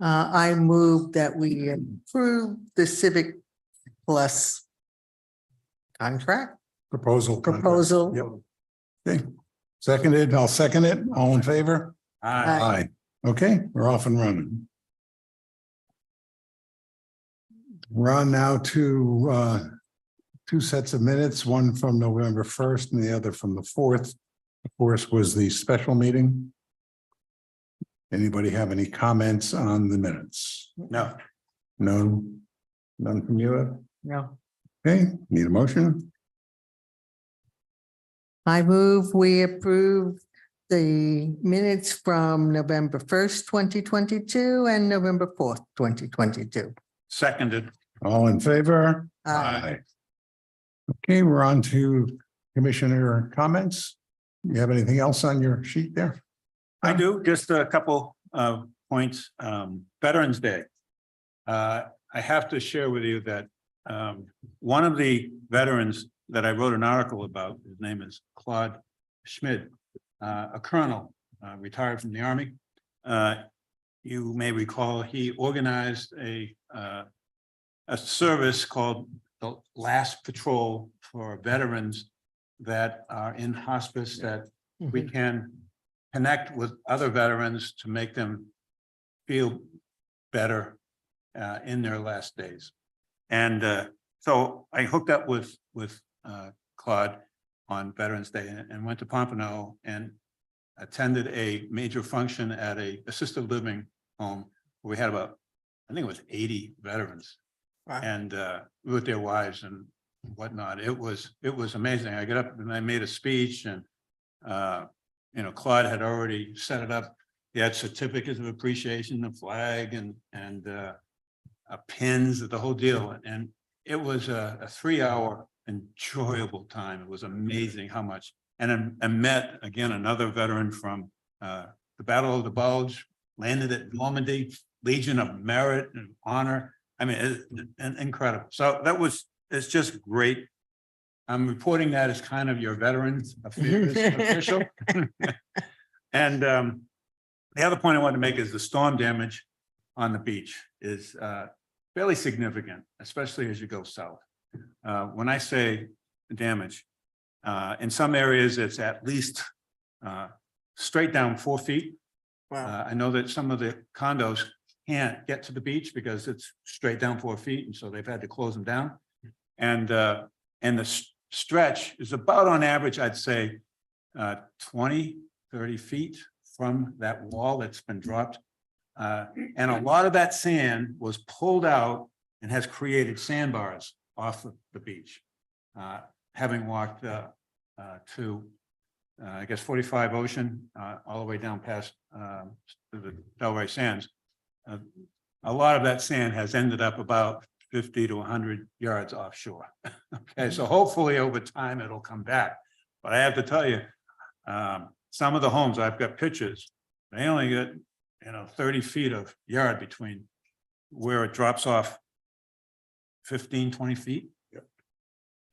I move that we approve the Civic Plus contract Proposal. proposal. Yep. Okay, seconded. I'll second it. All in favor? Aye. Aye. Okay, we're off and running. We're on now to two sets of minutes, one from November 1st and the other from the 4th. Of course, was the special meeting. Anybody have any comments on the minutes? No, No, none from you? No. Okay, need a motion? I move we approve the minutes from November 1st, 2022 and November 4th, 2022. seconded. All in favor? Aye. Okay, we're on to commissioner comments. You have anything else on your sheet there? I do, just a couple of points. Veterans Day. I have to share with you that one of the veterans that I wrote an article about, his name is Claude Schmid, a colonel, retired from the Army. You may recall he organized a service called the Last Patrol for veterans that are in hospice, that we can connect with other veterans to make them feel better in their last days. And so I hooked up with Claude on Veterans Day and went to Pompano and attended a major function at a assisted living home. Where we had about, I think it was 80 veterans. Wow. And with their wives and whatnot. It was amazing. I got up and I made a speech and Claude had already set it up. He had certificates of appreciation, the flag and pins, the whole deal. And it was a 3-hour enjoyable time. It was amazing how much. And I met again another veteran from the Battle of the Bulge, landed at Normandy, Legion of Merit and Honor. I mean, incredible. So it's just great. I'm reporting that as kind of your Veterans Affairs official. And the other point I wanted to make is the storm damage on the beach is fairly significant, especially as you go south. When I say damage, in some areas, it's at least straight down 4 feet. Wow. I know that some of the condos can't get to the beach because it's straight down 4 feet, and so they've had to close them down. And the stretch is about on average, I'd say 20, 30 feet from that wall that's been dropped. And a lot of that sand was pulled out and has created sandbars off of the beach. Having walked to, I guess, 45 Ocean, all the way down past the Delray Sands. A lot of that sand has ended up about 50 to 100 yards offshore. Okay, so hopefully over time it'll come back. But I have to tell you, some of the homes, I've got pictures, they only get 30 feet of yard between where it drops off 15, 20 feet. Yep.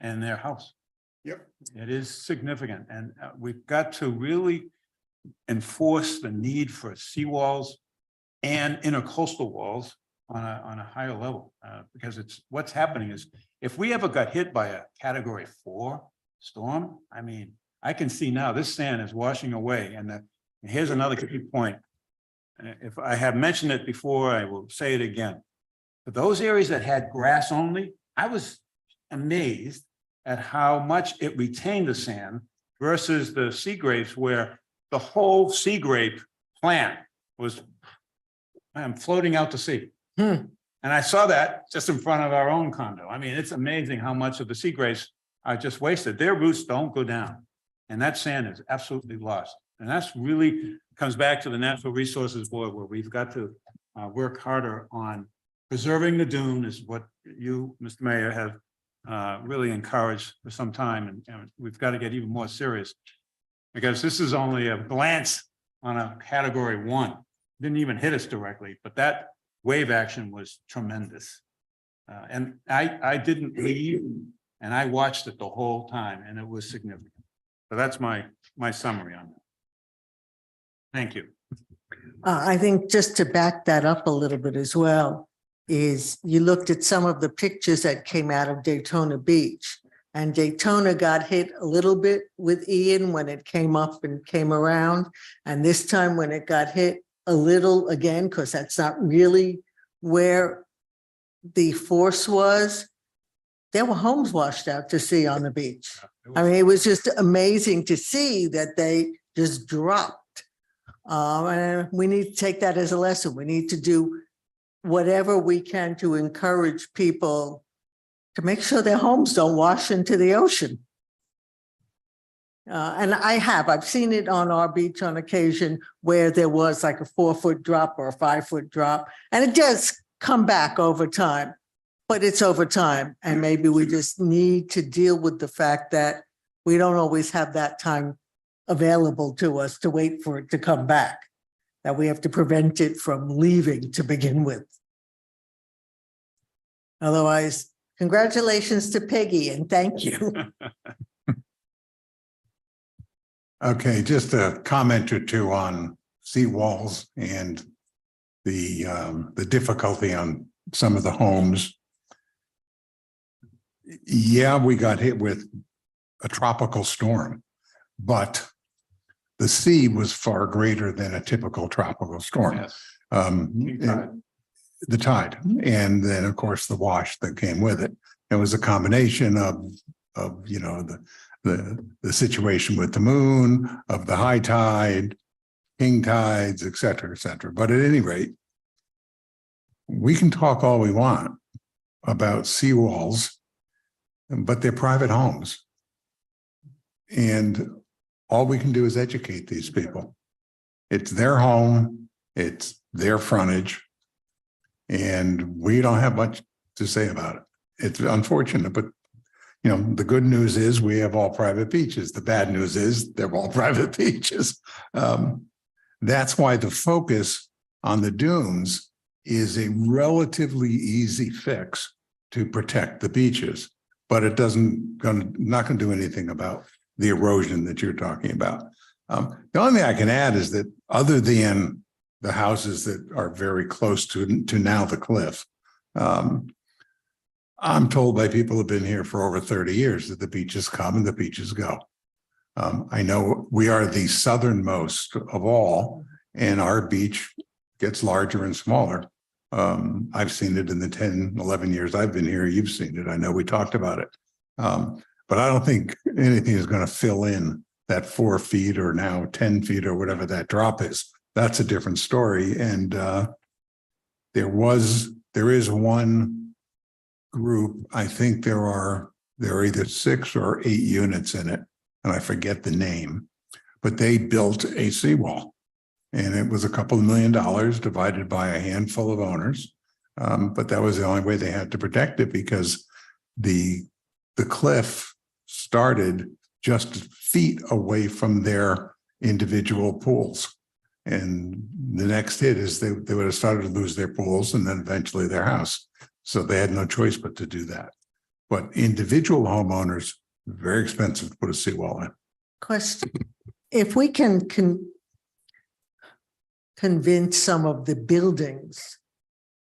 And their house. Yep. It is significant, and we've got to really enforce the need for seawalls and intercoastal walls on a higher level, because what's happening is if we ever got hit by a Category 4 storm, I mean, I can see now this sand is washing away, and here's another key point. If I have mentioned it before, I will say it again. For those areas that had grass only, I was amazed at how much it retained the sand versus the sea grapes where the whole sea grape plant was floating out to sea. Hmm. And I saw that just in front of our own condo. I mean, it's amazing how much of the sea grapes are just wasted. Their roots don't go down. And that sand is absolutely lost. And that's really comes back to the Natural Resources Board, where we've got to work harder on preserving the dune, is what you, Mr. Mayor, have really encouraged for some time. And we've got to get even more serious, because this is only a glance on a category 1. Didn't even hit us directly, but that wave action was tremendous. And I didn't leave, and I watched it the whole time, and it was significant. So that's my summary on that. Thank you. I think just to back that up a little bit as well, is you looked at some of the pictures that came out of Daytona Beach, and Daytona got hit a little bit with Ian when it came up and came around. And this time when it got hit a little again, because that's not really where the force was, there were homes washed out to sea on the beach. I mean, it was just amazing to see that they just dropped. And we need to take that as a lesson. We need to do whatever we can to encourage people to make sure their homes don't wash into the ocean. And I've seen it on our beach on occasion where there was like a 4-foot drop or a 5-foot drop, and it does come back over time, but it's over time. And maybe we just need to deal with the fact that we don't always have that time available to us to wait for it to come back, that we have to prevent it from leaving to begin with. Otherwise, congratulations to Peggy and thank you. Okay, just a comment or two on seawalls and the difficulty on some of the homes. Yeah, we got hit with a tropical storm, but the sea was far greater than a typical tropical storm. Yes. The tide, and then of course the wash that came with it. It was a combination of you know the situation with the moon, of the high tide, king tides, et cetera, et cetera. But at any rate, we can talk all we want about seawalls, but they're private homes. And all we can do is educate these people. It's their home, it's their frontage, and we don't have much to say about it. It's unfortunate, but you know, the good news is we have all private beaches. The bad news is they're all private beaches. That's why the focus on the dunes is a relatively easy fix to protect the beaches, but it not going to do anything about the erosion that you're talking about. The only thing I can add is that other than the houses that are very close to now the cliff, I'm told by people who've been here for over 30 years that the beaches come and the beaches go. I know we are the southernmost of all, and our beach gets larger and smaller. I've seen it in the 10, 11 years I've been here. You've seen it. I know we talked about it. But I don't think anything is going to fill in that 4 feet or now 10 feet or whatever that drop is. That's a different story. And there is one group, I think there are either 6 or 8 units in it, and I forget the name, but they built a seawall, and it was a couple of $1 million divided by a handful of owners. But that was the only way they had to protect it, because the cliff started just feet away from their individual pools. And the next hit is they would have started to lose their pools and then eventually their house. So they had no choice but to do that. But individual homeowners, very expensive to put a seawall in. Question. If we can convince some of the buildings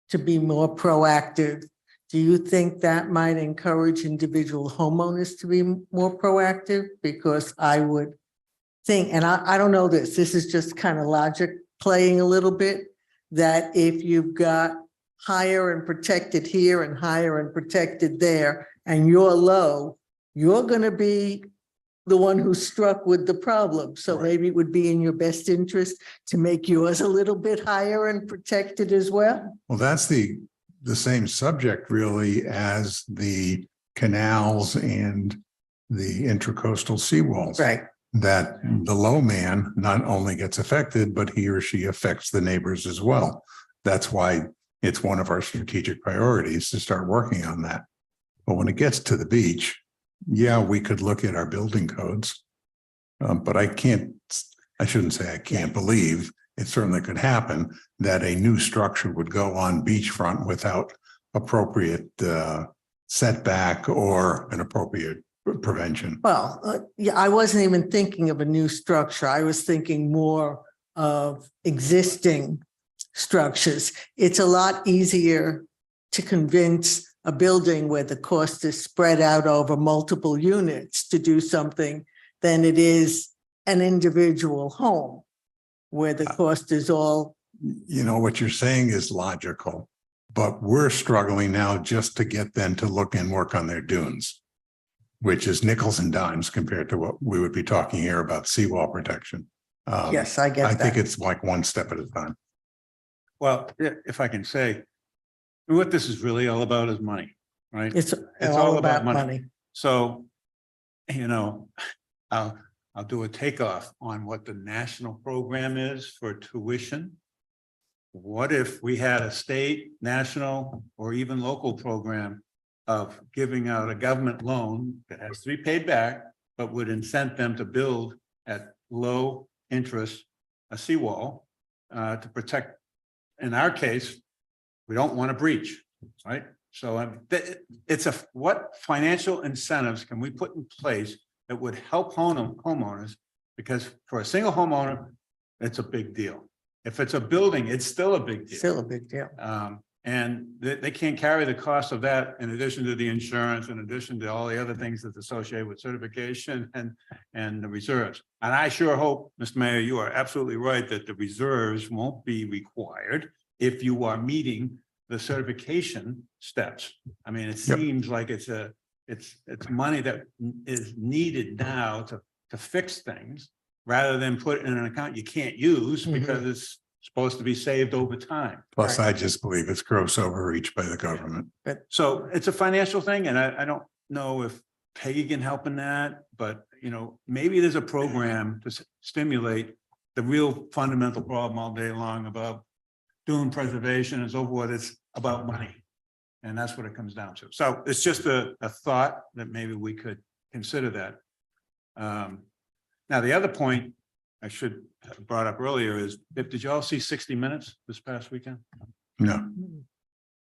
to be more proactive, do you think that might encourage individual homeowners to be more proactive? Because I would think, and I don't know this is just kind of logic playing a little bit, that if you've got higher and protected here and higher and protected there, and you're low, you're going to be the one who's struck with the problem. So Right. maybe it would be in your best interest to make yours a little bit higher and protected as well. Well, that's the same subject really as the canals and the intracoastal seawalls. Right. That the low man not only gets affected, but he or she affects the neighbors as well. That's why it's one of our strategic priorities to start working on that. But when it gets to the beach, yeah, we could look at our building codes. But I shouldn't say I can't believe, it certainly could happen that a new structure would go on beachfront without appropriate setback or an appropriate prevention. Well, yeah, I wasn't even thinking of a new structure. I was thinking more of existing structures. It's a lot easier to convince a building where the cost is spread out over multiple units to do something than it is an individual home where the cost is all. You know, what you're saying is logical, but we're struggling now just to get them to look and work on their dunes, which is nickels and dimes compared to what we would be talking here about seawall protection. Yes, I get I that. think it's like one step at a time. Well, if I can say, what this is really all about is money, right? It's all about money. So, you know, I'll do a takeoff on what the national program is for tuition. What if we had a state, national, or even local program of giving out a government loan that has to be paid back, but would incent them to build at low interest a seawall to protect, in our case, we don't want to breach, right? So it's what financial incentives can we put in place that would help homeowners? Because for a single homeowner, it's a big deal. If it's a building, it's still a big deal. Still a big deal. And they can't carry the cost of that in addition to the insurance, in addition to all the other things that's associated with certification and the reserves. And I sure hope, Mr. Mayor, you are absolutely right that the reserves won't be required if you are meeting the certification steps. I mean, it Yep. seems like it's money that is needed now to fix things rather than put in an account you can't use because it's supposed to be saved over time. Plus, I just believe it's gross overreach by the government. So it's a financial thing, and I don't know if Peggy can help in that, but you know, maybe there's a program to stimulate the real fundamental problem all day long about dune preservation and so forth. It's about money. And that's what it comes down to. So it's just a thought that maybe we could consider that. Now, the other point I should have brought up earlier is, did you all see 60 Minutes this past weekend? No,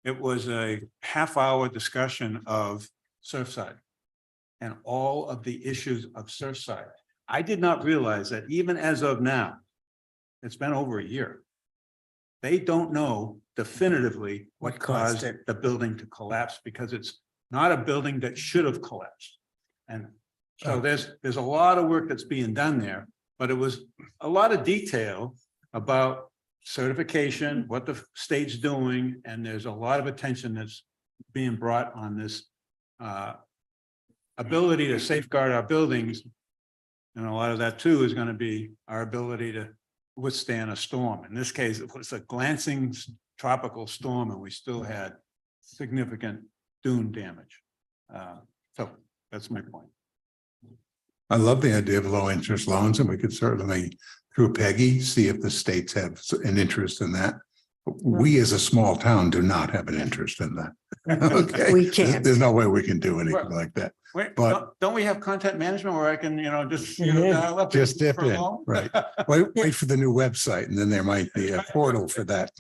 It was a half-hour discussion of Surfside and all of the issues of Surfside. I did not realize that even as of now, it's been over a year. They don't know definitively what caused the building to collapse because it's not a building that should have collapsed. And so there's a lot of work that's being done there, but it was a lot of detail about certification, what the state's doing, and there's a lot of attention that's being brought on this ability to safeguard our buildings. And a lot of that too is going to be our ability to withstand a storm. In this case, it was a glancing tropical storm and we still had significant dune damage. So that's my point. I love the idea of low interest loans, and we could certainly, through Peggy, see if the states have an interest in that. We as a small town do not have an interest in that. Okay. We can't. There's no way we can do anything like that. Wait, But- don't we have content management where I can, just, Yeah. dial up Just dip for a in, loan? right? Wait for the new website, and then there might be a portal for that.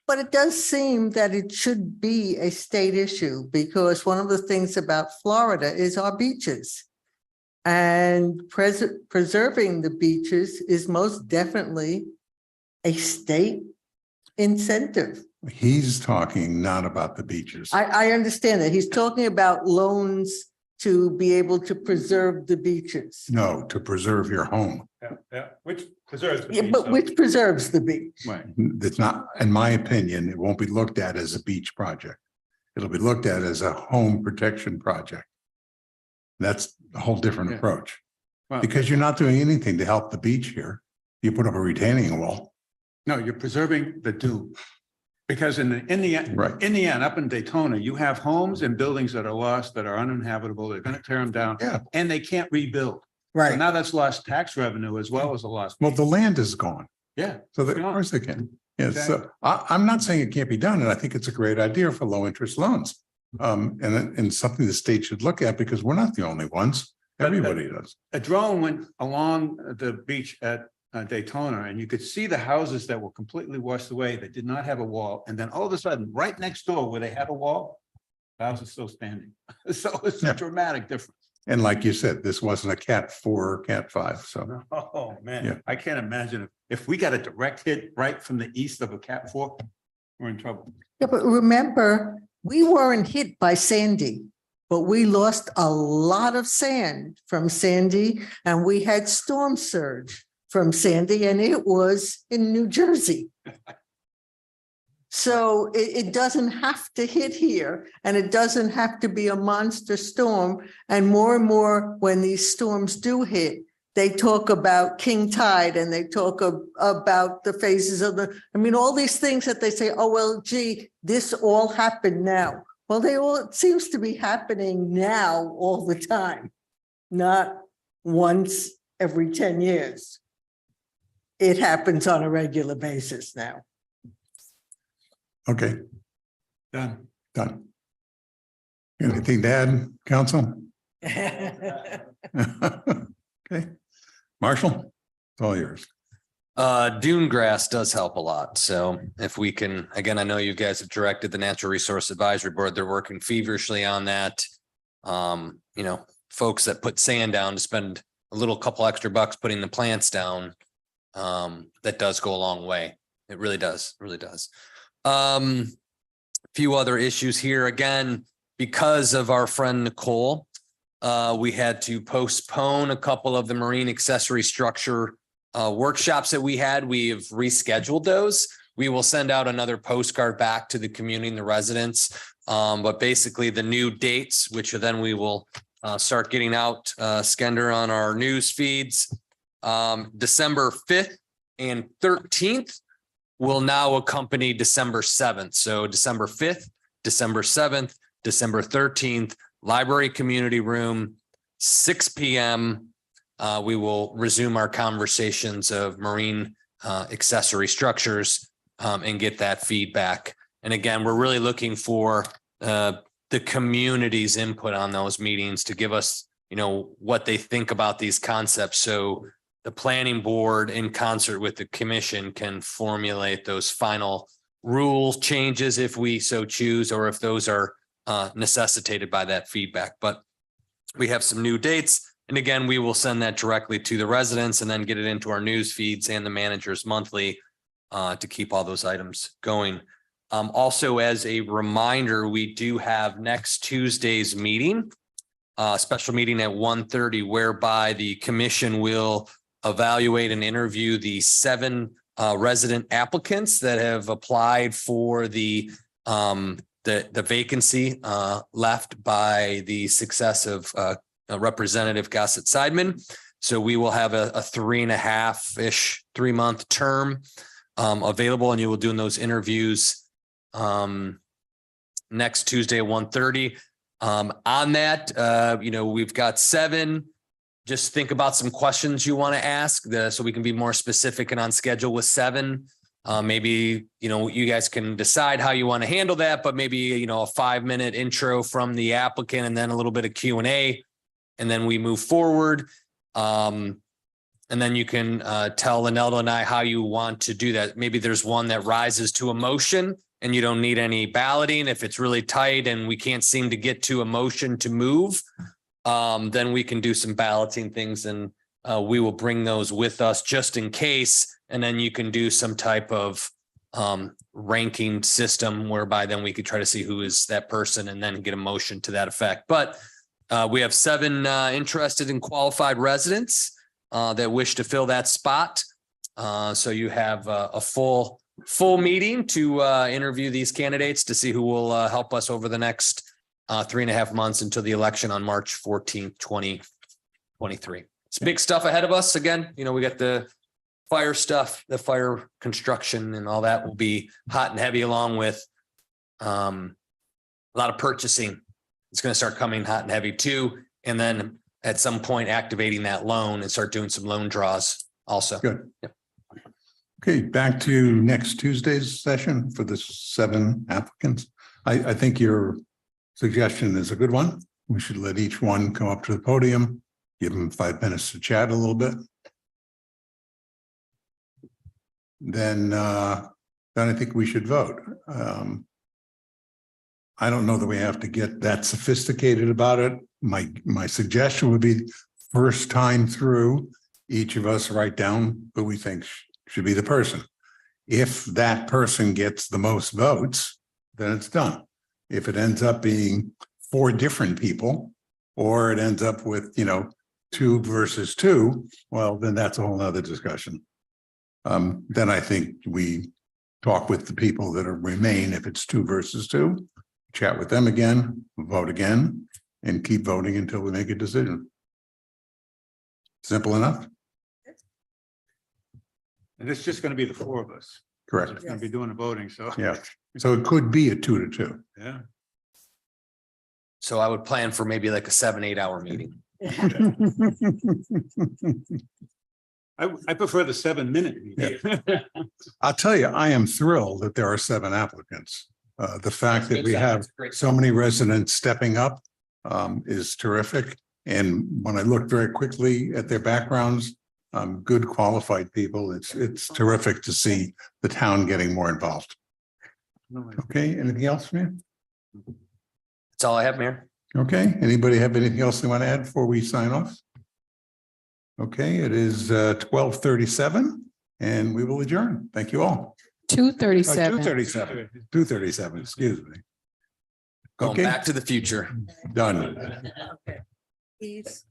But it does seem that it should be a state issue because one of the things about Florida is our beaches. And preserving the beaches is most definitely a state incentive. He's talking not about the beaches. I understand that. He's talking about loans to be able to preserve the beaches. No, to preserve your home. Yeah, which preserves. the Yeah, beach, but so- which preserves the beach. Right. It's not, in my opinion, it won't be looked at as a beach project. It'll be looked at as a home protection project. That's a whole different Yeah. approach. Well, because you're not doing anything to help the beach here. You put up a retaining wall. no, you're preserving the dune. Because in the end, Right. in the end, up in Daytona, you have homes and buildings that are lost, that are uninhabitable. They're gonna tear them down. Yeah. And they can't rebuild. So Right. now that's lost tax revenue as well as a lost. Well, the land is gone. Yeah. So that, of Yeah. course they can. Yes, Exactly. so I'm not saying it can't be done, and I think it's a great idea for low interest loans. And something the state should look at because we're not the only ones. Everybody does. A drone went along the beach at Daytona and you could see the houses that were completely washed away. They did not have a wall. And then all of a sudden, right next door where they had a wall, the house is still standing. So it's Yeah. a dramatic difference. And like you said, this wasn't a cat 4 or cat 5, so. Oh, Yeah. man, I can't imagine if we got a direct hit right from the east of a Cat 4, we're in trouble. Yeah, but remember, we weren't hit by Sandy, but we lost a lot of sand from Sandy and we had storm surge from Sandy and it was in New Jersey. So it doesn't have to hit here and it doesn't have to be a monster storm. And more, when these storms do hit, they talk about king tide and they talk about the phases of all these things that they say, oh, well, gee, this all happened now. Well, it seems to be happening now all the time, not once every 10 years. It happens on a regular basis now. Okay, Done. done. Anything to add, council? Okay, Marshall, it's all yours. Dune grass does help a lot. So if we can, again, I know you guys have directed the Natural Resource Advisory Board. They're working feverishly on that. Folks that put sand down to spend a little couple extra bucks putting the plants down. That does go a long way. It really does, really does. Few other issues here. Again, because of our friend Nicole, we had to postpone a couple of the marine accessory structure workshops that we had. We have rescheduled those. We will send out another postcard back to the community and the residents. But basically the new dates, which then we will start getting out Skender on our news feeds. December 5th and 13th will now accompany December 7th. So December 5th, December 7th, December 13th, library community room, 6 p.m. We will resume our conversations of marine accessory structures and get that feedback. And again, we're really looking for the community's input on those meetings to give us, what they think about these concepts. So the planning board in concert with the commission can formulate those final rule changes if we so choose, or if those are necessitated by that feedback. But we have some new dates. And again, we will send that directly to the residents and then get it into our news feeds and the managers monthly to keep all those items going. Also, as a reminder, we do have next Tuesday's meeting, special meeting at 1:30, whereby the commission will evaluate and interview the 7 resident applicants that have applied for the vacancy left by the success of Representative Gossett Seidman. So we will have a 3.5-ish 3-month term available, and you will do those interviews next Tuesday at 1:30. On that, we've got 7. Just think about some questions you want to ask so we can be more specific and on schedule with 7. Maybe, you guys can decide how you want to handle that, but maybe, a 5-minute intro from the applicant and then a little bit of Q&A. And then we move forward. And then you can tell Linelda and I how you want to do that. Maybe there's one that rises to a motion and you don't need any balloting. If it's really tight and we can't seem to get to a motion to move, then we can do some balloting things, and we will bring those with us just in case. And then you can do some type of ranking system whereby then we could try to see who is that person and then get a motion to that effect. But we have 7 interested and qualified residents that wish to fill that spot. So you have a full meeting to interview these candidates to see who will help us over the next 3.5 months until the election on March 14th, 2023. It's big stuff ahead of us. Again, you know, we got the fire stuff, the fire construction and all that will be hot and heavy along with a lot of purchasing. It's going to start coming hot and heavy too. And then at some point activating that loan and start doing some loan draws also. Good. Yep. Okay, back to next Tuesday's session for the 7 applicants. I think your suggestion is a good one. We should let each one come up to the podium, give them 5 minutes to chat a little bit. Then I think we should vote. I don't know that we have to get that sophisticated about it. My suggestion would be first time through, each of us write down who we think should be the person. If that person gets the most votes, then it's done. If it ends up being 4 different people, or it ends up with, 2 versus 2, well, then that's a whole nother discussion. Then I think we talk with the people that remain, if it's 2 versus 2, chat with them again, vote again, and keep voting until we make a decision. Simple enough? And it's just going to be the 4 of us. Correct. It's going to be doing the voting, so. Yeah. So it could be a 2 to 2. Yeah. So I would plan for maybe like a 7-8 hour meeting. I prefer the 7-minute meeting. I'll tell you, I am thrilled that there are 7 applicants. The fact that we have so many residents stepping up is terrific. And when I look very quickly at their backgrounds, good qualified people, it's terrific to see the town getting more involved. Okay, anything else from you? That's all I have, Mayor. Okay, anybody have anything else they want to add before we sign off? Okay, it is 12:37 and we will adjourn. Thank you all. 2:37. 2:37, excuse me. Going Okay, back to the future. done. Okay. He's.